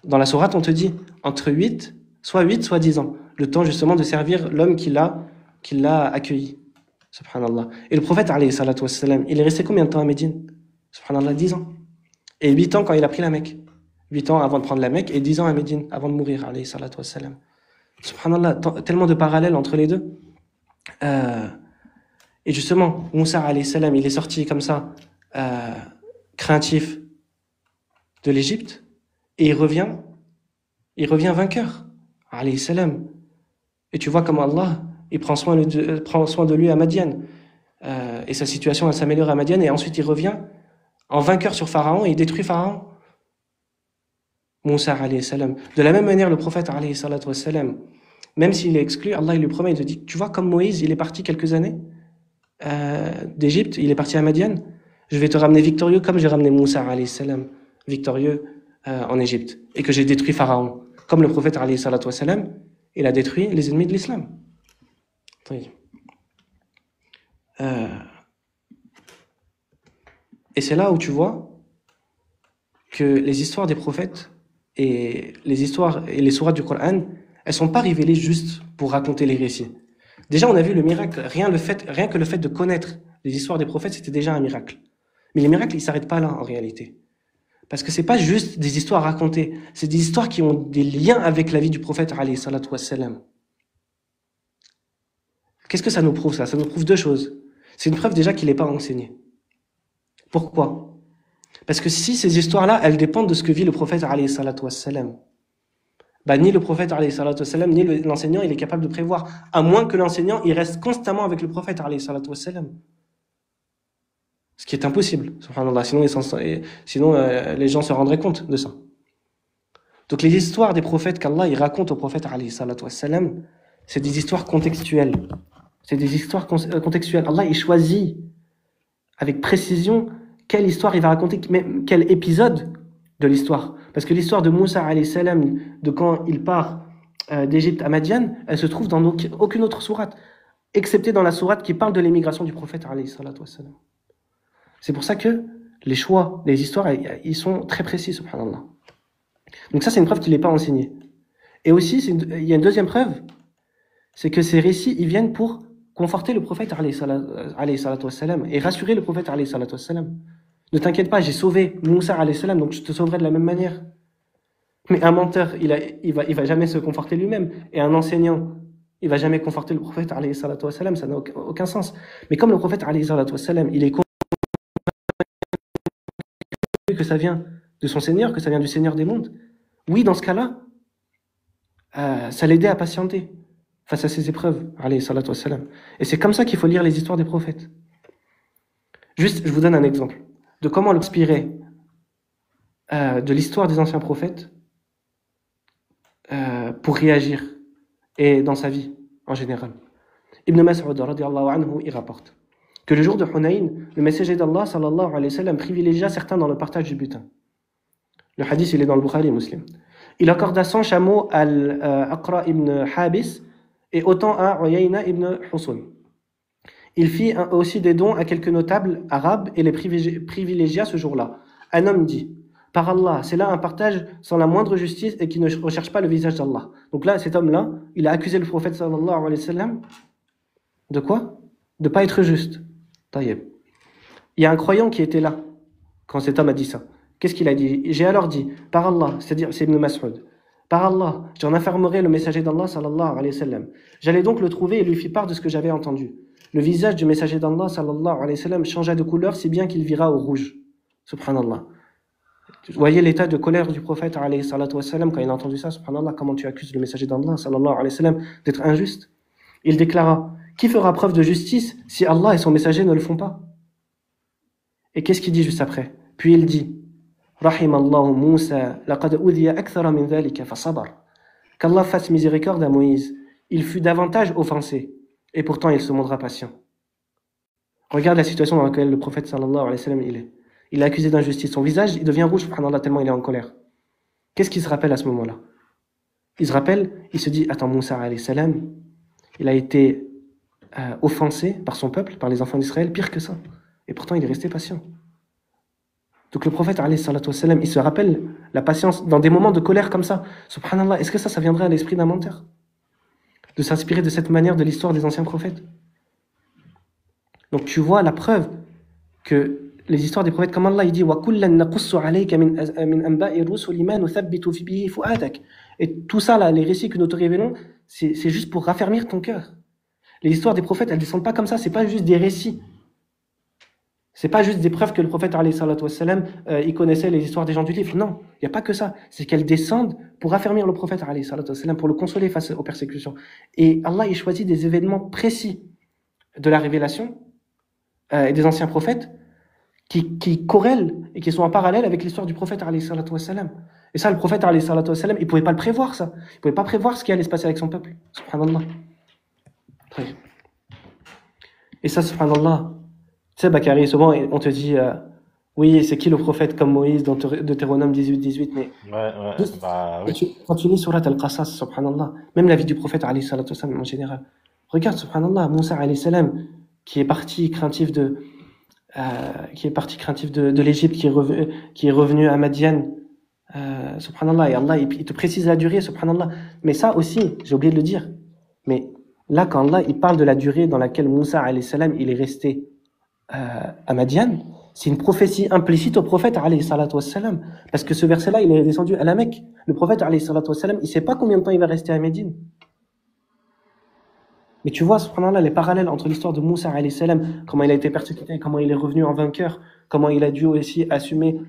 B: Dans la sourate, on te dit entre 8, soit 10 ans. Le temps justement de servir l'homme qui l'a accueilli. Subhanallah. Et le prophète alayhi salatu wassalam, il est resté combien de temps à Médine? Subhanallah, 10 ans. Et 8 ans quand il a pris la Mecque. 8 ans avant de prendre la Mecque et 10 ans à Médine avant de mourir, alayhi salatu wassalam. Subhanallah, tellement de parallèles entre les deux. Et justement, Moussa alayhi salam, il est sorti comme ça, craintif de l'Égypte, et il revient vainqueur, alayhi salam. Et tu vois comment Allah, il prend soin de lui à Madian. Et sa situation, elle s'améliore à Madian, et ensuite il revient en vainqueur sur Pharaon, et il détruit Pharaon. Moussa alayhi salam. De la même manière, le prophète alayhi salatu wassalam, même s'il est exclu, Allah il lui promet, il te dit, tu vois comme Moïse, il est parti quelques années d'Égypte, il est parti à Madian, je vais te ramener victorieux comme j'ai ramené Moussa alayhi salam, victorieux en Égypte, et que j'ai détruit Pharaon. Comme le prophète alayhi salatu wassalam, il a détruit les ennemis de l'islam. Et c'est là où tu vois que les histoires des prophètes et les histoires et les sourates du Coran, elles sont pas révélées juste pour raconter les récits. Déjà, on a vu le miracle, rien que le fait de connaître les histoires des prophètes, c'était déjà un miracle. Mais les miracles, ils s'arrêtent pas là, en réalité. Parce que c'est pas juste des histoires racontées, c'est des histoires qui ont des liens avec la vie du prophète, alayhi salatu wassalam. Qu'est-ce que ça nous prouve ça? Ça nous prouve deux choses. C'est une preuve déjà qu'il n'est pas enseigné. Pourquoi? Parce que si ces histoires-là, elles dépendent de ce que vit le prophète alayhi salatu wassalam, bah, ni le prophète alayhi salatu wassalam, ni l'enseignant, il est capable de prévoir. À moins que l'enseignant, il reste constamment avec le prophète alayhi salatu wassalam. Ce qui est impossible, subhanallah. Sinon, les gens se rendraient compte de ça. Donc les histoires des prophètes qu'Allah il raconte au prophète alayhi salatu wassalam, c'est des histoires contextuelles. C'est des histoires contextuelles. Allah il choisit avec précision quelle histoire il va raconter, quel épisode de l'histoire. Parce que l'histoire de Moussa alayhi salam, de quand il part d'Égypte à Madian, elle se trouve dans aucune autre sourate, excepté dans la sourate qui parle de l'émigration du prophète alayhi salatu wassalam. C'est pour ça que les choix des histoires, ils sont très précis, subhanallah. Donc ça, c'est une preuve qu'il n'est pas enseigné. Et aussi, il y a une deuxième preuve, c'est que ces récits, ils viennent pour conforter le prophète alayhi salatu wassalam et rassurer le prophète alayhi salatu wassalam. Ne t'inquiète pas, j'ai sauvé Moussa alayhi salam, donc je te sauverai de la même manière. Mais un menteur, il va jamais se conforter lui-même. Et un enseignant, il va jamais conforter le prophète alayhi salatu wassalam, ça n'a aucun sens. Mais comme le prophète alayhi salatu wassalam, il est convaincu que ça vient de son Seigneur, que ça vient du Seigneur des mondes, oui, dans ce cas-là, ça l'aidait à patienter face à ces épreuves, alayhi salatu wassalam. Et c'est comme ça qu'il faut lire les histoires des prophètes. Juste, je vous donne un exemple de comment l'inspirer de l'histoire des anciens prophètes pour réagir et dans sa vie en général. Ibn Mas'ud radiyallahu anhu, il rapporte que le jour de Hunayn, le messager d'Allah sallallahu alayhi wa sallam privilégia certains dans le partage du butin. Le hadith, il est dans le Bukhari et Muslim. Il accorda 100 chameaux à Aqra ibn Habis et autant à Uyayna ibn Husun. Il fit aussi des dons à quelques notables arabes et les privilégia ce jour-là. Un homme dit: par Allah, c'est là un partage sans la moindre justice et qui ne recherche pas le visage d'Allah. Donc là, cet homme-là, il a accusé le prophète sallallahu alayhi wa sallam de quoi? De ne pas être juste. Taïeb. Il y a un croyant qui était là quand cet homme a dit ça. Qu'est-ce qu'il a dit? J'ai alors dit, par Allah, c'est-à-dire c'est Ibn Mas'ud, par Allah, j'en informerai le messager d'Allah sallallahu alayhi wa sallam. J'allais donc le trouver et lui fit part de ce que j'avais entendu. Le visage du messager d'Allah sallallahu alayhi wa sallam changea de couleur si bien qu'il vira au rouge. Subhanallah. Vous voyez l'état de colère du prophète alayhi salatu wa sallam quand il a entendu ça, subhanallah, comment tu accuses le messager d'Allah sallallahu alayhi wa sallam d'être injuste. Il déclara: qui fera preuve de justice si Allah et son messager ne le font pas? Et qu'est-ce qu'il dit juste après? Puis il dit: Rahimallahu Moussa, laqad udhiya akthara min dhalika fa sabar. Qu'Allah fasse miséricorde à Moïse. Il fut davantage offensé, et pourtant il se montrera patient. Regarde la situation dans laquelle le prophète sallallahu alayhi wa sallam il est. Il est accusé d'injustice. Son visage, il devient rouge, subhanallah, tellement il est en colère. Qu'est-ce qu'il se rappelle à ce moment-là? Il se rappelle, il se dit: attends, Moussa alayhi salam, il a été offensé par son peuple, par les enfants d'Israël, pire que ça. Et pourtant il est resté patient. Donc le prophète alayhi salatu wa sallam, il se rappelle la patience dans des moments de colère comme ça. Subhanallah, est-ce que ça viendrait à l'esprit d'un menteur? De s'inspirer de cette manière de l'histoire des anciens prophètes? Donc tu vois la preuve que les histoires des prophètes, comme Allah il dit: وَكُلًّا نَقُصُّ عَلَيْكَ مِنْ أَنْبَاءِ الرُّسُلِ مَا نُثَبِّتُ بِهِ فُؤَادَكَ. Et tout ça, là, les récits que nous te révélons, c'est juste pour raffermir ton cœur. Les histoires des prophètes, elles ne descendent pas comme ça, c'est pas juste des récits. C'est pas juste des preuves que le prophète alayhi salatu wassalam, il connaissait les histoires des gens du livre. Non, il n'y a pas que ça. C'est qu'elles descendent pour raffermir le prophète alayhi salatu wassalam, pour le consoler face aux persécutions. Et Allah, il choisit des événements précis de la révélation et des anciens prophètes qui corrèlent et qui sont en parallèle avec l'histoire du prophète alayhi salatu wassalam. Et ça, le prophète alayhi salatu wassalam, il pouvait pas le prévoir, ça. Il pouvait pas prévoir ce qui allait se passer avec son peuple. Subhanallah. Très bien. Et ça, subhanallah, tu sais, Bakary, souvent, on te dit, oui, c'est qui le prophète comme Moïse dans Deutéronome 18, mais juste,
A: bah oui.
B: quand tu lis surat Al-Qasas, subhanallah, même la vie du prophète alayhi salatu wassalam en général, regarde, subhanallah, Moussa alayhi salam, qui est parti craintif de l'Égypte, qui est revenu à Madian, subhanallah, et Allah, il te précise la durée, subhanallah. Mais ça aussi, j'ai oublié de le dire, mais là, quand Allah, il parle de la durée dans laquelle Moussa alayhi salam, il est resté à Madian, c'est une prophétie implicite au prophète alayhi salatu wassalam, parce que ce verset-là, il est descendu à la Mecque. Le prophète alayhi salatu wassalam, il sait pas combien de temps il va rester à Médine. Mais tu vois, subhanallah, les parallèles entre l'histoire de Moussa alayhi salam, comment il a été persécuté, comment il est revenu en vainqueur, comment il a dû aussi assumer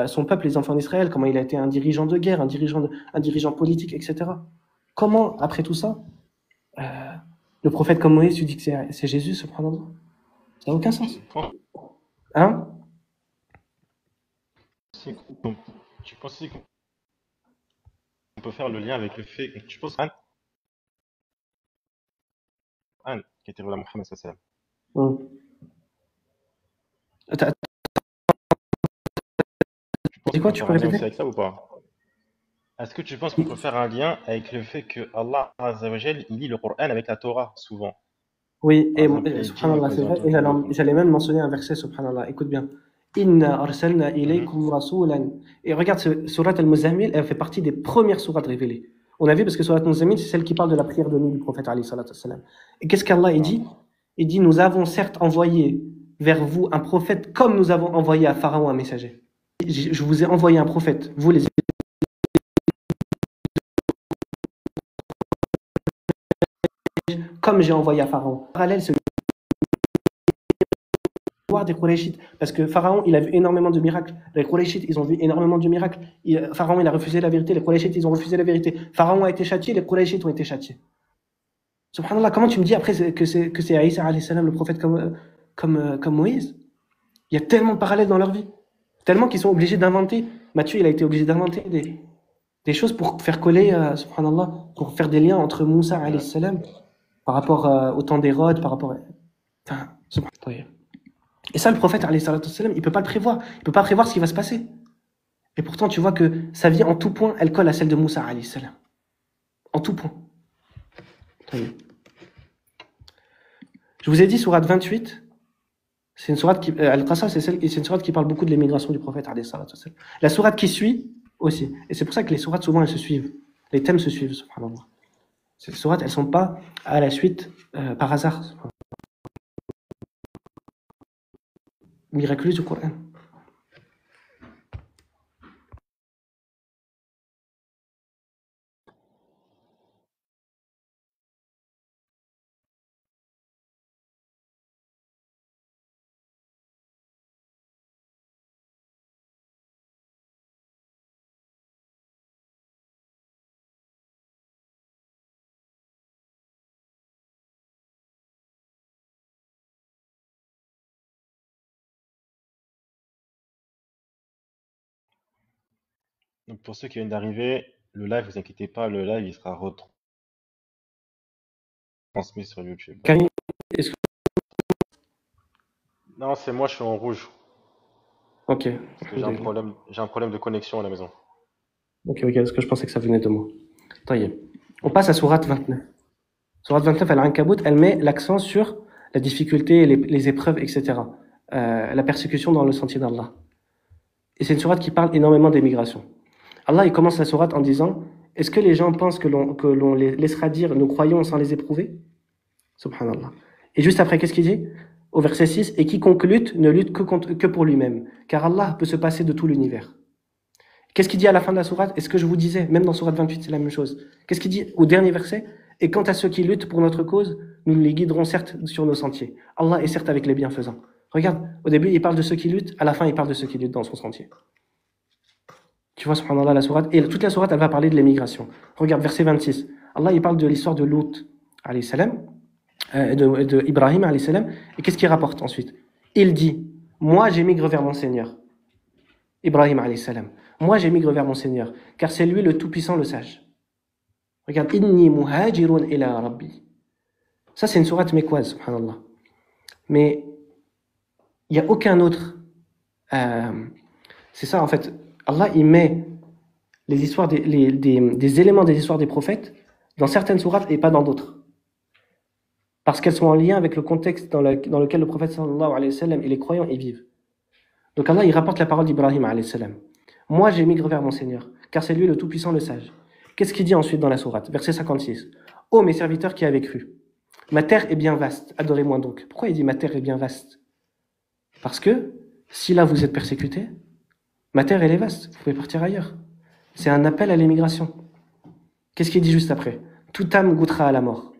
B: son peuple, les enfants d'Israël, comment il a été un dirigeant de guerre, un dirigeant politique, etc. Comment, après tout ça, euh, le prophète comme Moïse, tu dis que c'est Jésus, subhanallah? Ça n'a aucun sens.
A: Tu penses
B: Hein?
A: aussi qu'on tu penses aussi qu'on peut faire le lien avec le fait que tu penses Anne qui était révélé à Mohammed sallallahu alayhi
B: Hum. T'as
A: wa sallam. Tu penses
B: dit
A: qu'on
B: quoi?
A: peut
B: Tu
A: faire
B: peux
A: un lien
B: répéter?
A: aussi avec ça ou pas? Est-ce que tu penses qu'on peut faire un lien avec le fait que Allah Azza wa Jal, il lit le Coran avec la Torah souvent?
B: Oui,
A: Par
B: et
A: exemple, les djinns,
B: subhanallah,
A: quand
B: c'est
A: ils ont
B: vrai. Et
A: entendu le...
B: j'allais même mentionner un verset, subhanallah. Écoute bien. Inna arsalna
A: Mhm.
B: ilaykum rasulan. Et regarde, surat al-Muzammil, elle fait partie des premières sourates révélées. On a vu parce que surat al-Muzammil, c'est celle qui parle de la prière de nuit du prophète, alayhi salatu wassalam. Et qu'est-ce qu'Allah il
A: Non.
B: dit? Il dit, nous avons certes envoyé vers vous un prophète comme nous avons envoyé à Pharaon un messager. Je vous ai envoyé un prophète, vous les comme j'ai envoyé à Pharaon. Parallèle, c'est voir des Qurayshites. Parce que Pharaon, il a vu énormément de miracles. Les Qurayshites, ils ont vu énormément de miracles. Pharaon, il a refusé la vérité. Les Qurayshites, ils ont refusé la vérité. Pharaon a été châtié, les Qurayshites ont été châtiés. Subhanallah, comment tu me dis après que c'est Aïssa alayhi salam, le prophète comme Moïse? Il y a tellement de parallèles dans leur vie. Tellement qu'ils sont obligés d'inventer. Matthieu, il a été obligé d'inventer des choses pour faire coller, subhanallah, pour faire des liens entre Moussa alayhi
A: Ouais.
B: salam par rapport au temps d'Hérode, par rapport à... Enfin, subhanallah. Et ça, le prophète, alayhi salatu wassalam, il peut pas le prévoir. Il peut pas prévoir ce qui va se passer. Et pourtant, tu vois que sa vie, en tout point, elle colle à celle de Moussa, alayhi salam. En tout point. Je vous ai dit, sourate 28, c'est une sourate qui, Al-Qasas, c'est une sourate qui parle beaucoup de l'émigration du prophète, alayhi salatu wassalam. La sourate qui suit, aussi. Et c'est pour ça que les sourates, souvent, elles se suivent. Les thèmes se suivent, subhanallah. Ces sourates, elles sont pas à la suite, par hasard. Miraculeuse du Coran.
A: Donc pour ceux qui viennent d'arriver, le live, vous inquiétez pas, le live, il sera retransmis sur YouTube.
B: Camille, est-ce que...
A: Non, c'est moi, je suis en rouge.
B: Ok.
A: Parce que j'ai un problème de connexion à la maison.
B: Ok, parce que je pensais que ça venait de moi. Taïeb. On passe à sourate 29. Sourate 29, Al-Ankabut, elle met l'accent sur la difficulté, les épreuves, etc. La persécution dans le sentier d'Allah. Et c'est une sourate qui parle énormément d'émigration. Allah, il commence la sourate en disant, est-ce que les gens pensent que l'on les laissera dire, nous croyons sans les éprouver? Subhanallah. Et juste après, qu'est-ce qu'il dit? Au verset 6, et quiconque lutte, ne lutte que pour lui-même. Car Allah peut se passer de tout l'univers. Qu'est-ce qu'il dit à la fin de la sourate? Est-ce que je vous disais, même dans sourate 28, c'est la même chose. Qu'est-ce qu'il dit au dernier verset? Et quant à ceux qui luttent pour notre cause, nous les guiderons certes sur nos sentiers. Allah est certes avec les bienfaisants. Regarde, au début, il parle de ceux qui luttent, à la fin, il parle de ceux qui luttent dans son sentier. Tu vois, subhanallah, la sourate. Et toute la sourate, elle va parler de l'émigration. Regarde, verset 26. Allah, il parle de l'histoire de Lut, alayhi salam, de Ibrahim, alayhi salam. Et qu'est-ce qu'il rapporte ensuite? Il dit, moi, j'émigre vers mon Seigneur. Ibrahim, alayhi salam. Moi, j'émigre vers mon Seigneur, car c'est lui le Tout-Puissant, le Sage. Regarde, inni muhajirun ila rabbi. Ça, c'est une sourate mécoise, subhanallah. Mais il n'y a aucun autre. C'est ça, en fait. Allah, il met les histoires des éléments des histoires des prophètes dans certaines sourates et pas dans d'autres. Parce qu'elles sont en lien avec le contexte dans lequel le prophète sallallahu alayhi wa sallam et les croyants y vivent. Donc Allah, il rapporte la parole d'Ibrahim alayhi salam. Moi, j'émigre vers mon Seigneur, car c'est lui le Tout-Puissant, le Sage. Qu'est-ce qu'il dit ensuite dans la sourate? Verset 56. Ô mes serviteurs qui avez cru, ma terre est bien vaste, adorez-moi donc. Pourquoi il dit ma terre est bien vaste? Parce que si là vous êtes persécutés, ma terre elle est vaste, vous pouvez partir ailleurs. C'est un appel à l'émigration. Qu'est-ce qu'il dit juste après? Toute âme goûtera à la mort.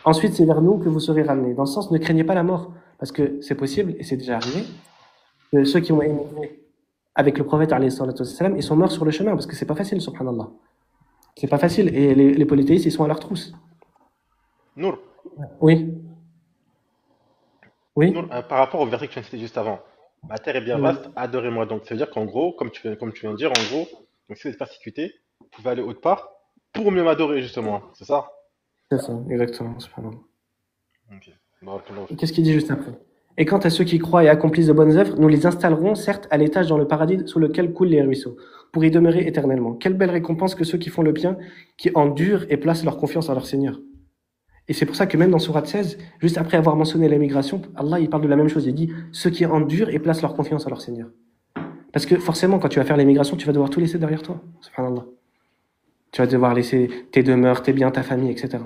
B: Ensuite, c'est vers nous que vous serez ramenés. Dans le sens, ne craignez pas la mort. Parce que c'est possible, et c'est déjà arrivé, que ceux qui ont émigré avec le prophète, alayhi salatu wassalam, ils sont morts sur le chemin, parce que c'est pas facile, subhanallah. C'est pas facile, et les polythéistes, ils sont à leur trousse.
A: Nour,
B: Oui,
A: Nour,
B: oui,
A: par rapport au verset que tu as cité juste avant, ma terre est bien
B: oui,
A: vaste, adorez-moi. Donc, ça veut dire qu'en gros, comme tu viens de dire, en gros, donc si vous êtes persécuté, vous pouvez aller autre part pour mieux m'adorer, justement. C'est ça?
B: c'est ça, exactement, subhanallah.
A: Ok. Barakallahu
B: Et
A: fik.
B: qu'est-ce qu'il dit juste après? Et quant à ceux qui croient et accomplissent de bonnes œuvres, nous les installerons certes à l'étage dans le paradis sous lequel coulent les ruisseaux, pour y demeurer éternellement. Quelle belle récompense que ceux qui font le bien, qui endurent et placent leur confiance en leur Seigneur. Et c'est pour ça que même dans Sourate 16, juste après avoir mentionné l'émigration, Allah il parle de la même chose. Il dit ceux qui endurent et placent leur confiance en leur Seigneur. Parce que forcément, quand tu vas faire l'émigration, tu vas devoir tout laisser derrière toi. Subhanallah. Tu vas devoir laisser tes demeures, tes biens, ta famille, etc.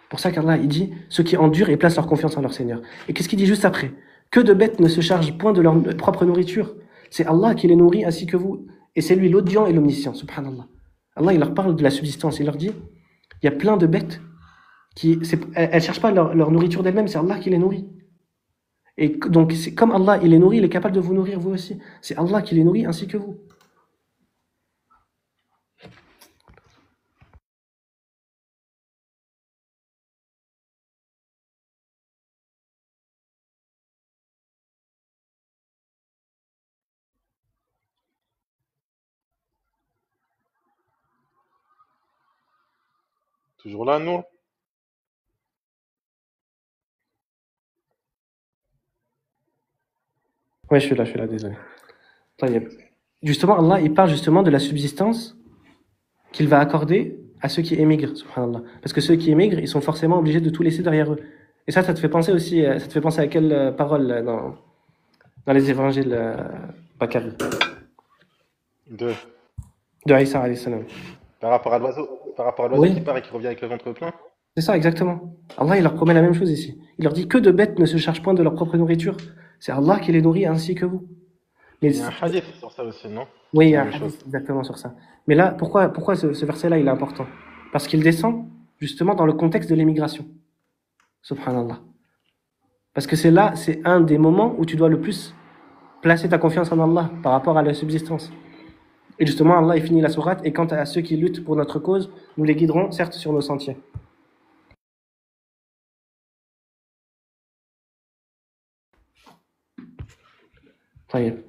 B: Pour ça qu'Allah, il dit ceux qui endurent et placent leur confiance en leur Seigneur. Et qu'est-ce qu'il dit juste après? Que de bêtes ne se chargent point de leur propre nourriture. C'est Allah qui les nourrit ainsi que vous. Et c'est lui l'audient et l'omniscient, subhanallah. Allah, il leur parle de la subsistance. Il leur dit, il y a plein de bêtes elles cherchent pas leur nourriture d'elles-mêmes, c'est Allah qui les nourrit. Et donc, c'est comme Allah, il les nourrit, il est capable de vous nourrir vous aussi. C'est Allah qui les nourrit ainsi que vous.
A: Toujours là, Nour?
B: Ouais, je suis là, désolé. Taïeb. Justement, Allah, il parle justement de la subsistance qu'il va accorder à ceux qui émigrent, subhanallah. Parce que ceux qui émigrent, ils sont forcément obligés de tout laisser derrière eux. Et ça te fait penser aussi, ça te fait penser à quelle parole dans les évangiles Bakari,
A: Deux.
B: de Isa alayhi salam.
A: Par rapport à l'oiseau qui
B: Oui,
A: part et qui revient avec le ventre plein.
B: c'est ça, exactement. Allah, il leur promet la même chose ici. Il leur dit que de bêtes ne se chargent point de leur propre nourriture. C'est Allah qui les nourrit ainsi que vous. Mais,
A: Il y a un hadith sur ça aussi, non?
B: oui,
A: Qui
B: il
A: dit
B: y
A: la
B: a un
A: même chose.
B: hadith exactement sur ça. Mais là, pourquoi ce verset-là, il est important? Parce qu'il descend justement dans le contexte de l'émigration. Subhanallah. Parce que c'est là, c'est un des moments où tu dois le plus placer ta confiance en Allah par rapport à la subsistance. Et justement, Allah, il finit la sourate, et quant à ceux qui luttent pour notre cause, nous les guiderons, certes, sur nos sentiers. طيب.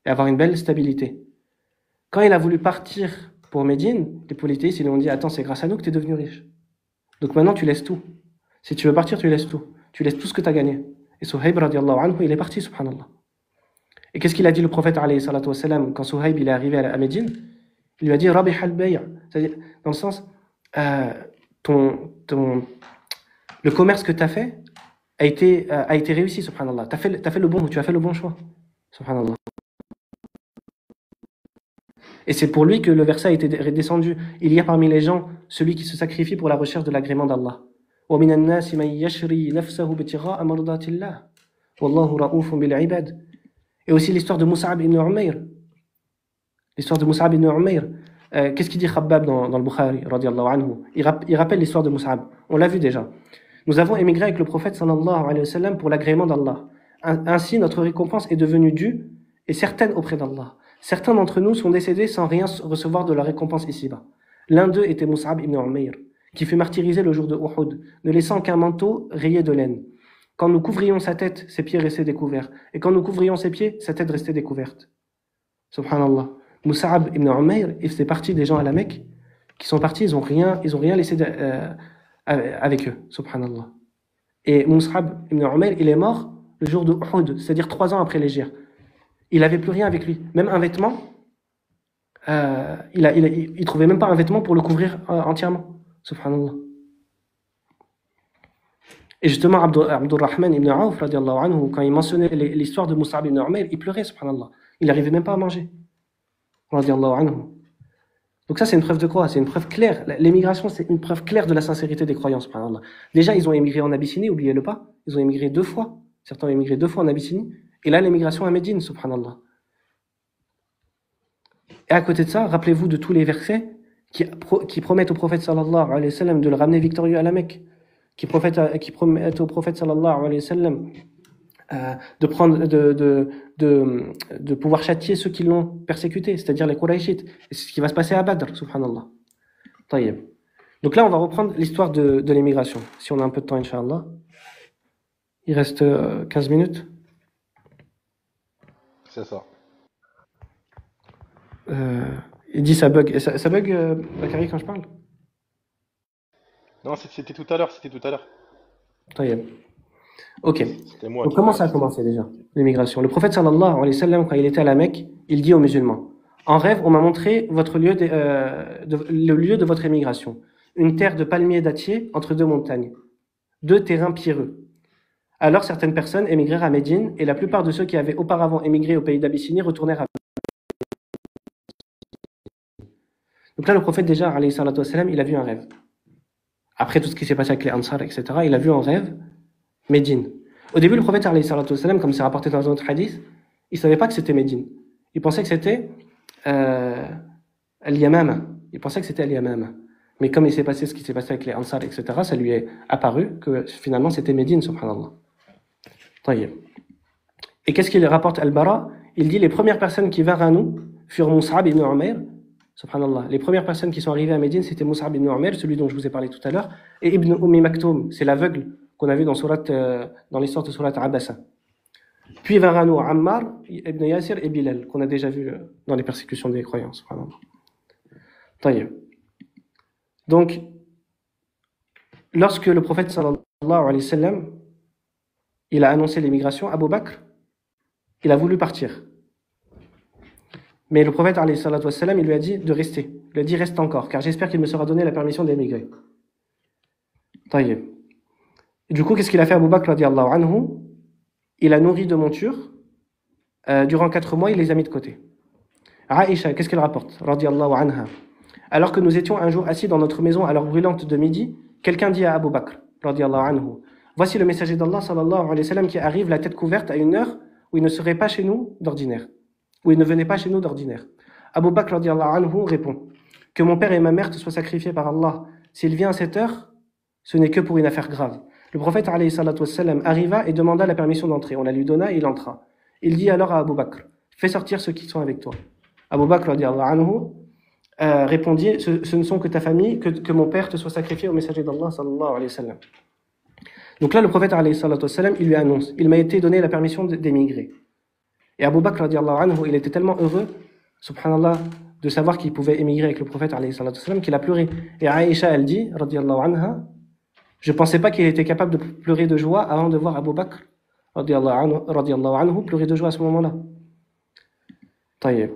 B: Et avoir une belle stabilité. Quand il a voulu partir pour Médine, les polythéistes, ils lui ont dit, attends, c'est grâce à nous que tu es devenu riche. Donc maintenant, tu laisses tout. Si tu veux partir, tu laisses tout. Tu laisses tout ce que tu as gagné. Et Suhaib, radiallahu anhu, il est parti, subhanallah. Et qu'est-ce qu'il a dit le prophète, alayhi salatu wassalam, quand Suhaib, il est arrivé à Médine? Il lui a dit, Rabih al-bay'. C'est-à-dire, dans le sens, euh, ton, le commerce que tu as fait a été réussi, subhanallah. Tu as fait le bon choix, subhanallah. Et c'est pour lui que le verset a été descendu. Il y a parmi les gens celui qui se sacrifie pour la recherche de l'agrément d'Allah. وَمِنَ النَّاسِ مَن يَشْرِي نَفْسَهُ ابْتِغَاءَ مَرْضَاتِ اللَّهِ وَاللَّهُ رَءُوفٌ بِالْعِبَادِ. Et aussi l'histoire de Mus'ab ibn Umayr. L'histoire de Mus'ab ibn Umayr. Qu'est-ce qu'il dit Khabbab dans le Bukhari, radiallahu anhu? Il rappelle l'histoire de Mus'ab. On l'a vu déjà. Nous avons émigré avec le prophète sallallahu alayhi wa sallam pour l'agrément d'Allah. Ainsi, notre récompense est devenue due et certaine auprès d'Allah. Certains d'entre nous sont décédés sans rien recevoir de la récompense ici-bas. L'un d'eux était Mus'ab ibn Umayr, qui fut martyrisé le jour de Uhud, ne laissant qu'un manteau rayé de laine. Quand nous couvrions sa tête, ses pieds restaient découverts. Et quand nous couvrions ses pieds, sa tête restait découverte. Subhanallah. Mus'ab ibn Umayr, il faisait partie des gens à la Mecque qui sont partis, ils ont rien laissé avec eux. Subhanallah. Et Mus'ab ibn Umayr, il est mort le jour de Uhud, c'est-à-dire 3 ans après l'hégire. Il n'avait plus rien avec lui, même un vêtement. Il trouvait même pas un vêtement pour le couvrir entièrement. Subhanallah. Et justement, Abdurrahman ibn Auf, radiallahu anhu, quand il mentionnait l'histoire de Mus'ab ibn Umayr, il pleurait, subhanallah. Il n'arrivait même pas à manger. Radiallahu anhu. Donc ça, c'est une preuve de quoi? C'est une preuve claire. L'émigration, c'est une preuve claire de la sincérité des croyants, subhanallah. Déjà, ils ont émigré en Abyssinie, oubliez-le pas. Ils ont émigré 2 fois. Certains ont émigré 2 fois en Abyssinie. Et là, l'émigration à Médine, subhanallah. Et à côté de ça, rappelez-vous de tous les versets qui promettent au prophète sallallahu alayhi wa sallam de le ramener victorieux à la Mecque, qui promettent au prophète sallallahu alayhi wa sallam de pouvoir châtier ceux qui l'ont persécuté, c'est-à-dire les Qurayshites. Et c'est ce qui va se passer à Badr, subhanallah. Taïeb. Donc là, on va reprendre l'histoire de l'émigration, si on a un peu de temps, Inch'Allah. Il reste 15 minutes.
A: C'est ça.
B: Il dit ça bug. Ça bug, Bakary, quand je parle?
A: Non, c'était tout à l'heure, c'était tout à l'heure.
B: Taïeb. Ok.
A: C'était moi
B: Donc
A: qui.
B: comment ça a commencé déjà, l'émigration? Le prophète sallallahu alayhi wa sallam, quand il était à la Mecque, il dit aux musulmans: en rêve, on m'a montré le lieu de votre émigration. Une terre de palmiers dattiers entre 2 montagnes. 2 terrains pierreux. Alors certaines personnes émigrèrent à Médine et la plupart de ceux qui avaient auparavant émigré au pays d'Abyssinie retournèrent à Donc là, le prophète déjà, alayhi salatu wa salam, il a vu un rêve. Après tout ce qui s'est passé avec les Ansar, etc., il a vu en rêve Médine. Au début, le prophète, alayhi salatu wa salam, comme c'est rapporté dans un autre hadith, il ne savait pas que c'était Médine. Il pensait que c'était Al-Yamama. Il pensait que c'était Al-Yamama. Mais comme il s'est passé ce qui s'est passé avec les Ansar, etc., ça lui est apparu que finalement c'était Médine, subhanallah. Taïeb. Et qu'est-ce qu'il rapporte Al-Bara? Il dit: les premières personnes qui vinrent à nous furent Mus'ab ibn Umayr. Subhanallah. Les premières personnes qui sont arrivées à Médine, c'était Mus'ab ibn Umayr, celui dont je vous ai parlé tout à l'heure, et Ibn Maktoum, c'est l'aveugle qu'on a vu dans l'histoire de Surat Abasa. Puis vinrent à nous Ammar ibn Yasir et Bilal, qu'on a déjà vu dans les persécutions des croyants. Subhanallah. Taïeb. Donc, lorsque le prophète sallallahu alayhi wa sallam, il a annoncé l'émigration, Abu Bakr, il a voulu partir. Mais le prophète alayhi salatu wa sallam, il lui a dit de rester. Il lui a dit: reste encore, car j'espère qu'il me sera donné la permission d'émigrer. Taïeb. Et du coup, qu'est-ce qu'il a fait Abu Bakr radiallahu anhu? Il a nourri 2 montures. Durant 4 mois, il les a mis de côté. Aïcha, qu'est-ce qu'elle rapporte radiallahu anha? Alors que nous étions un jour assis dans notre maison à l'heure brûlante de midi, quelqu'un dit à Abu Bakr radiallahu anhu: voici le messager d'Allah sallallahu alayhi wa sallam qui arrive la tête couverte à une heure où il ne serait pas chez nous d'ordinaire. Où il ne venait pas chez nous d'ordinaire. Abu Bakr radiallahu anhu répond: que mon père et ma mère te soient sacrifiés par Allah. S'il vient à cette heure, ce n'est que pour une affaire grave. Le prophète alayhi salatu wassalam arriva et demanda la permission d'entrer. On la lui donna et il entra. Il dit alors à Abu Bakr: fais sortir ceux qui sont avec toi. Abu Bakr radiallahu anhu répondit: ce ne sont que ta famille, que mon père te soit sacrifié au messager d'Allah sallallahu alayhi wa sallam. Donc là, le prophète alayhi salatu wassalam, il lui annonce: il m'a été donné la permission d'émigrer. Et Abu Bakr radiallahu anhu, il était tellement heureux, subhanallah, de savoir qu'il pouvait émigrer avec le prophète alayhi salatu wassalam, qu'il a pleuré. Et Aïcha, elle dit, radiallahu anha: je ne pensais pas qu'il était capable de pleurer de joie avant de voir Abu Bakr radiallahu anhu pleurer de joie à ce moment-là. Taïeb.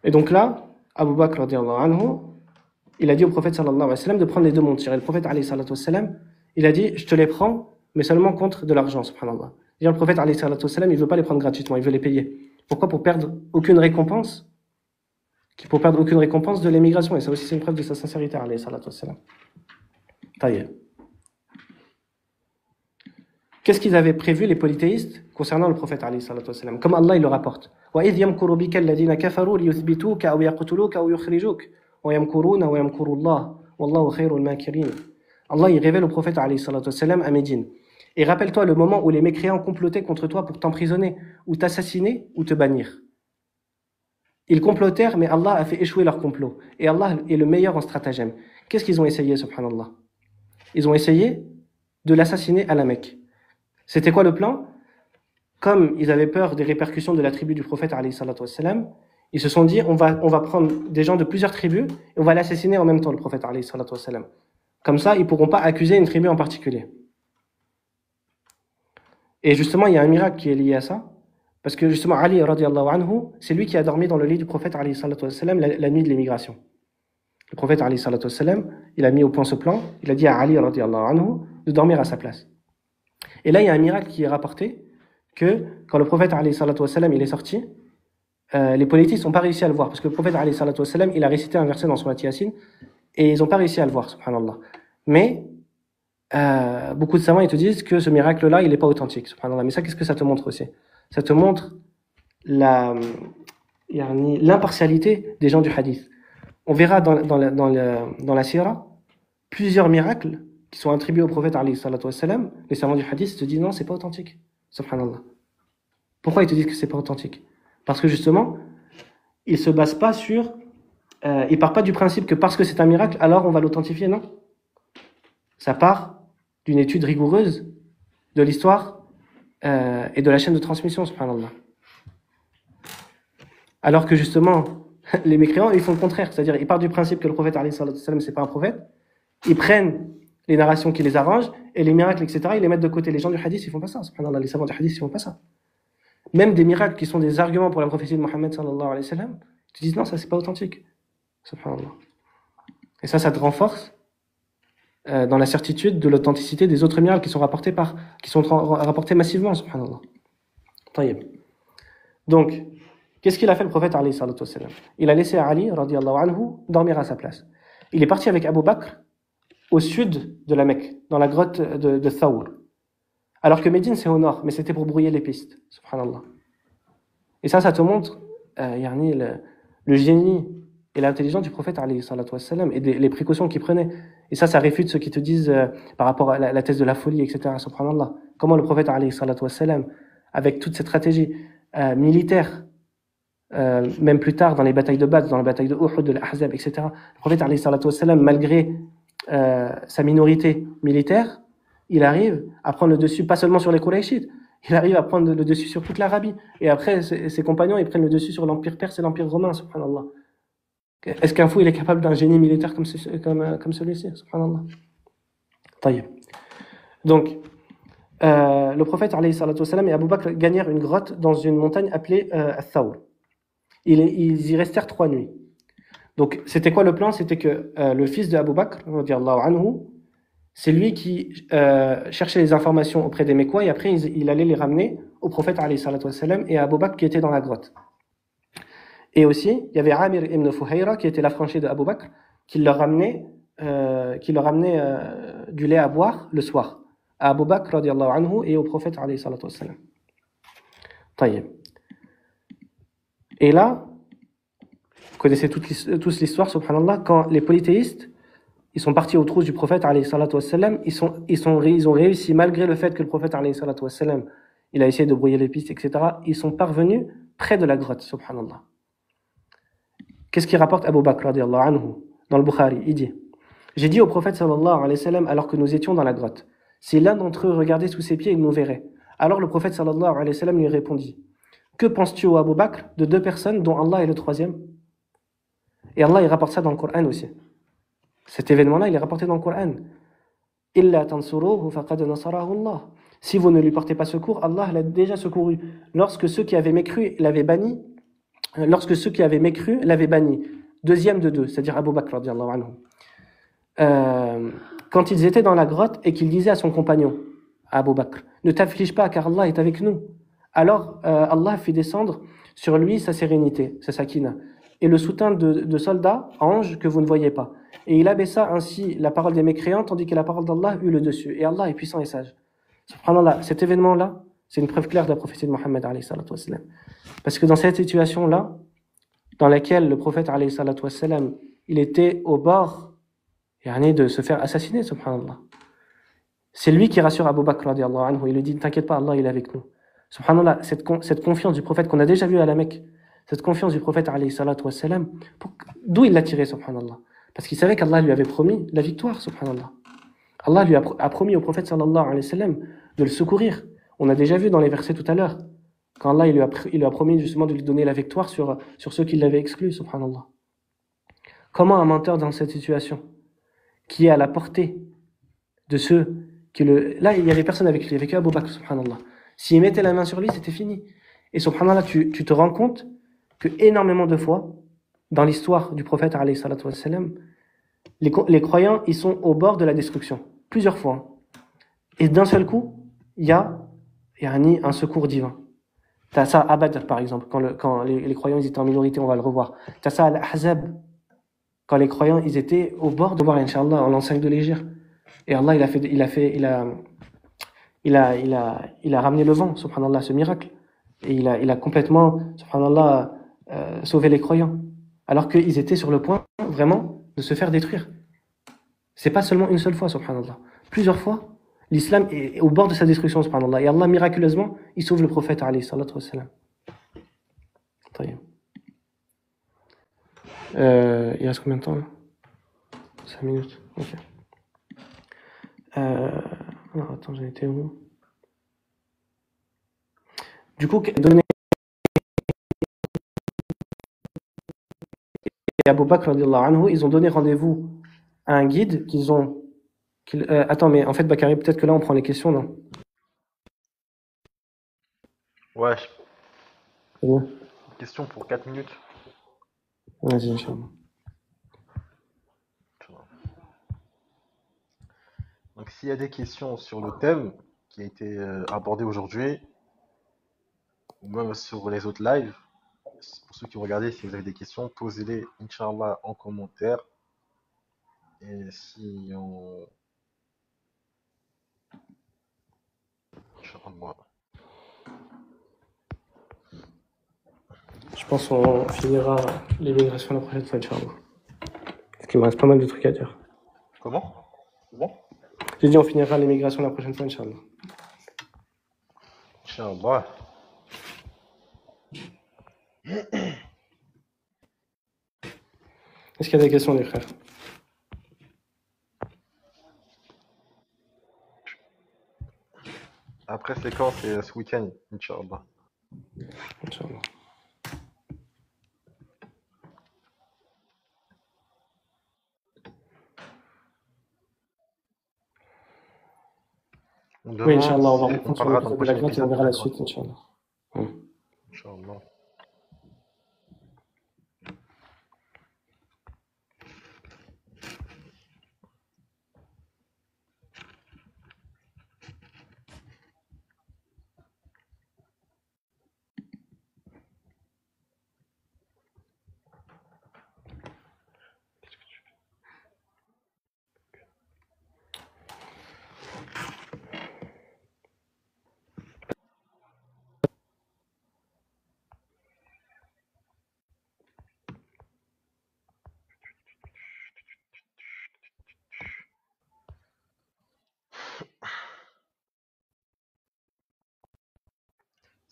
B: Et donc là, Abu Bakr radiallahu anhu, il a dit au prophète sallallahu alayhi wa sallam de prendre les 2 montures. Et le prophète alayhi salatu wassalam, il a dit: je te les prends, mais seulement contre de l'argent, subhanallah. Le prophète alayhi salatu wassalam, il ne veut pas les prendre gratuitement, il veut les payer. Pourquoi? Pour perdre aucune récompense de l'émigration. Et ça aussi, c'est une preuve de sa sincérité, alayhi salatu wassalam. Taïeb. Qu'est-ce qu'ils avaient prévu, les polythéistes, concernant le prophète alayhi salatu wassalam? Comme Allah, il le rapporte: وَإِذْ يَمْكُرُ بِكَ الَّذِينَ كَفَرُوا لِيُثْبِتُوكَ أَوْ يَقْتُلُوكَ أَوْ يُخْرِجُوكَ وَيَمْكُرُونَ وَيَمْكُرُ اللَّهُ وَاللَّهُ خَيْرُ الْمَاكِرِينَ. Allah, il révèle au prophète alayhi salatu wassalam à Médine: et rappelle-toi le moment où les mécréants complotaient contre toi pour t'emprisonner, ou t'assassiner, ou te bannir. Ils complotèrent, mais Allah a fait échouer leur complot. Et Allah est le meilleur en stratagème. Qu'est-ce qu'ils ont essayé, subhanallah? Ils ont essayé de l'assassiner à la Mecque. C'était quoi le plan? Comme ils avaient peur des répercussions de la tribu du prophète, alayhi salatu wassalam, ils se sont dit, on va prendre des gens de plusieurs tribus et on va l'assassiner en même temps, le prophète, alayhi salatu wassalam. Comme ça, ils ne pourront pas accuser une tribu en particulier. Et justement, il y a un miracle qui est lié à ça, parce que justement, Ali, radiallahu anhu, c'est lui qui a dormi dans le lit du prophète, alayhi salatu wassalam, la nuit de l'émigration. Le prophète, alayhi salatu wassalam, il a mis au point ce plan, il a dit à Ali, radiallahu anhu, de dormir à sa place. Et là, il y a un miracle qui est rapporté, que quand le prophète, alayhi salatu wassalam, il est sorti, les politistes n'ont pas réussi à le voir, parce que le prophète, alayhi salatu wassalam, il a récité un verset dans Surat Yasin, et ils n'ont pas réussi à le voir, subhanallah. Mais, beaucoup de savants, ils te disent que ce miracle-là, il n'est pas authentique, subhanallah. Mais ça, qu'est-ce que ça te montre aussi? Ça te montre l'impartialité des gens du hadith. On verra dans la sira plusieurs miracles qui sont attribués au prophète, alayhi salatu wassalam. Les savants du hadith te disent non, c'est pas authentique, subhanallah. Pourquoi ils te disent que c'est pas authentique? Parce que justement, ils se basent pas sur, ils partent pas du principe que parce que c'est un miracle, alors on va l'authentifier, non. Ça part d'une étude rigoureuse de l'histoire et de la chaîne de transmission, subhanallah. Alors que justement, les mécréants, ils font le contraire, c'est-à-dire ils partent du principe que le prophète, alayhi salatu wassalam, c'est pas un prophète, ils prennent les narrations qui les arrangent et les miracles, etc., ils les mettent de côté. Les gens du hadith, ils font pas ça, subhanallah, les savants du hadith, ils font pas ça. Même des miracles qui sont des arguments pour la prophétie de Mohammed sallallahu alayhi wa sallam, tu dis non, ça c'est pas authentique, subhanallah. Et ça te renforce dans la certitude de l'authenticité des autres miracles qui sont rapportés massivement, subhanallah. Taïb. Donc, qu'est-ce qu'il a fait le prophète, alayhi salatu wassalam? Il a laissé Ali, radiallahu anhu, dormir à sa place. Il est parti avec Abu Bakr au sud de la Mecque, dans la grotte de Thawr. Alors que Médine, c'est au nord, mais c'était pour brouiller les pistes, subhanallah. Et ça te montre le génie et l'intelligence du prophète, alayhi salatu wassalam, et les précautions qu'il prenait. Et ça réfute ceux qui te disent par rapport à la thèse de la folie, etc., subhanallah. Comment le prophète, alayhi salatu wassalam, avec toute cette stratégie militaire, même plus tard dans les batailles de Badr, dans la bataille de Uhud, de l'Ahzab, etc., le prophète, alayhi salatu wassalam, malgré sa minorité militaire, il arrive à prendre le dessus, pas seulement sur les Qurayshites, il arrive à prendre le dessus sur toute l'Arabie. Et après, ses compagnons, ils prennent le dessus sur l'Empire perse et l'Empire romain, subhanallah. Est-ce qu'un fou, il est capable d'un génie militaire comme celui-ci, subhanallah? Taïb. Donc, le prophète, alayhi salatu wassalam, et Abu Bakr gagnèrent une grotte dans une montagne appelée Al-Thawr. Ils y restèrent 3 nuits. Donc, c'était quoi le plan? C'était que le fils de Abu Bakr, radiallahu anhu, c'est lui qui cherchait les informations auprès des Mécois et après il allait les ramener au prophète, alayhi salatu wassalam, et à Abu Bakr qui était dans la grotte. Et aussi, il y avait Amir ibn Fuhayra qui était l'affranchi de Abu Bakr qui leur ramenait du lait à boire le soir à Abu Bakr radiallahu anhu et au prophète, alayhi salatu wassalam. Taïb. Et là, vous connaissez tous l'histoire, subhanallah, quand les polythéistes, ils sont partis aux trousses du prophète, alayhi salatu wassalam, ils ont réussi, malgré le fait que le prophète, alayhi salatu wassalam, il a essayé de brouiller les pistes, etc., ils sont parvenus près de la grotte, subhanallah. Qu'est-ce qu'il rapporte Abu Bakr, radiallahu anhu, dans le Bukhari? Il dit, j'ai dit au prophète, sallallahu alayhi wa sallam, alors que nous étions dans la grotte, si l'un d'entre eux regardait sous ses pieds, il nous verrait. Alors le prophète, sallallahu alayhi wa sallam, lui répondit, que penses-tu, ô Abu Bakr, de 2 personnes dont Allah est le 3e? Et Allah, il rapporte ça dans le Coran aussi. Cet événement-là, il est rapporté dans le Coran. Illa tansuruhu faqad nasarahu Allah. Si vous ne lui portez pas secours, Allah l'a déjà secouru. Lorsque ceux qui avaient mécru l'avaient banni, 2e de 2, c'est-à-dire Abu Bakr radiallahu anhu. Quand ils étaient dans la grotte et qu'il disait à son compagnon, à Abu Bakr, ne t'afflige pas car Allah est avec nous. Alors Allah fit descendre sur lui sa sérénité, sa sakina, et le soutien de soldats, anges, que vous ne voyez pas. Et il abaissa ainsi la parole des mécréants, tandis que la parole d'Allah eut le dessus. Et Allah est puissant et sage. Subhanallah, cet événement-là, c'est une preuve claire de la prophétie de Mohammed, alayhi salatu wassalam. Parce que dans cette situation-là, dans laquelle le prophète, alayhi salatu wassalam, il était au bord de se faire assassiner, subhanallah. C'est lui qui rassure Abu Bakr, radiallahu anhu. Il lui dit, ne t'inquiète pas, Allah, il est avec nous. Subhanallah, cette confiance du prophète qu'on a déjà vue à la Mecque, cette confiance du prophète, alayhi salatu wassalam, d'où il l'a tiré, subhanallah? Parce qu'il savait qu'Allah lui avait promis la victoire, subhanallah. Allah lui a promis au prophète, sallallahu alayhi wa sallam, de le secourir. On a déjà vu dans les versets tout à l'heure, quand Allah il lui a promis justement de lui donner la victoire sur ceux qui l'avaient exclu, subhanallah. Comment un menteur dans cette situation, qui est à la portée de ceux qui le... Là, il n'y avait personne avec lui, il n'y avait qu'Abu Bakr, subhanallah. S'il mettait la main sur lui, c'était fini. Et subhanallah, tu te rends compte que énormément de fois, dans l'histoire du prophète, alayhi salatu wassalam, les croyants, ils sont au bord de la destruction. Plusieurs fois. Et d'un seul coup, il y a un secours divin. T'as ça à Badr, par exemple, quand les croyants ils étaient en minorité, on va le revoir. T'as ça à l'Ahzab, quand les croyants ils étaient au bord de voir, Inch'Allah, en l'an 5 de l'Hégire. Et Allah, il a ramené le vent, subhanallah, ce miracle. Et il a complètement, subhanallah, sauvé les croyants. Alors qu'ils étaient sur le point, vraiment, de se faire détruire. C'est pas seulement une seule fois, subhanallah. Plusieurs fois, l'islam est au bord de sa destruction, subhanallah. Et Allah, miraculeusement, il sauve le prophète, alayhi salatu wassalam. Il reste combien de temps, là? 5 minutes. Ok. Alors, attends, j'en étais où? Du coup, donner et Abu Bakr, radiallahu anhu, ils ont donné rendez-vous à un guide attends, mais en fait, Bakary, peut-être que là, on prend les questions, non?
A: Ouais,
B: C'est bon.
A: question pour 4 minutes.
B: Vas-y, Inch'Allah.
A: Donc, s'il y a des questions sur le thème qui a été abordé aujourd'hui, ou même sur les autres lives, pour ceux qui regardent, si vous avez des questions, posez-les, Inch'Allah, en commentaire. Et si on... Inch'Allah.
B: Je pense qu'on finira l'immigration la prochaine fois, Inch'Allah. Parce qu'il me reste pas mal de trucs à dire.
A: Comment? Bon.
B: J'ai dit on finira l'immigration la prochaine fois, Inch'Allah.
A: Inch'Allah.
B: Est-ce qu'il y a des questions, les frères?
A: Après, c'est quand? C'est ce week-end, Inch'Allah.
B: Inch'Allah. Oui, Inch'Allah, on va reprendre sur l'épisode de la grotte et on verra la suite, Inch'Allah.
A: Inch'Allah.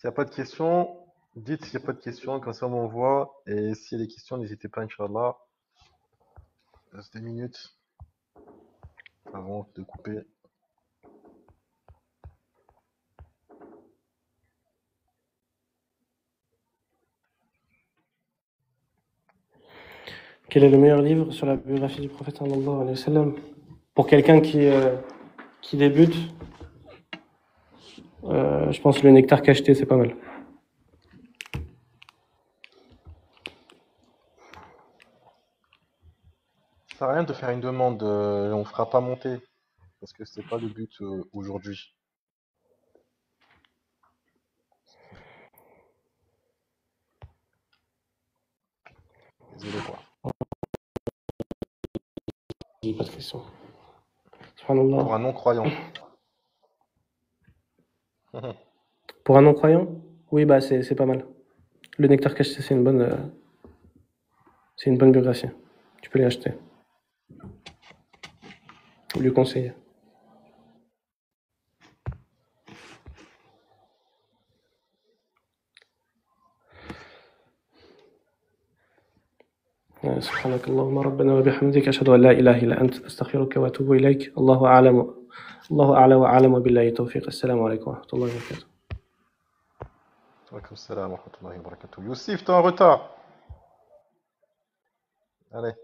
A: S'il n'y a pas de questions, dites s'il n'y a pas de questions, comme ça on m'envoie. Et s'il y a des questions, n'hésitez pas, Inch'Allah. Il reste 2 minutes avant de couper.
B: Quel est le meilleur livre sur la biographie du prophète sallallahu alayhi wa sallam? Pour quelqu'un qui débute, je pense que le Nectar cacheté, c'est pas mal.
A: Ça sert à rien de faire une demande, on ne fera pas monter. Parce que c'est pas le but aujourd'hui. Désolé quoi.
B: J'ai pas de question. Subhanallah.
A: Pour un non-croyant.
B: Pour un non-croyant? Oui, bah c'est pas mal. Le Nectar cacheté, c'est une bonne biographie. Tu peux les acheter. Ou lui conseiller. سبحانك اللهم ربنا وبحمدك أشهد أن لا إله إلا أنت أستغفرك وأتوب إليك الله أعلم Allahu a'la wa a'lam wa billahi tawfiq. Assalamu alaikum wa rahmatullahi wa barakatuh.
A: Wa salam wa rahmatullahi wa barakatuh. Youssef, t'es en retard. Allez.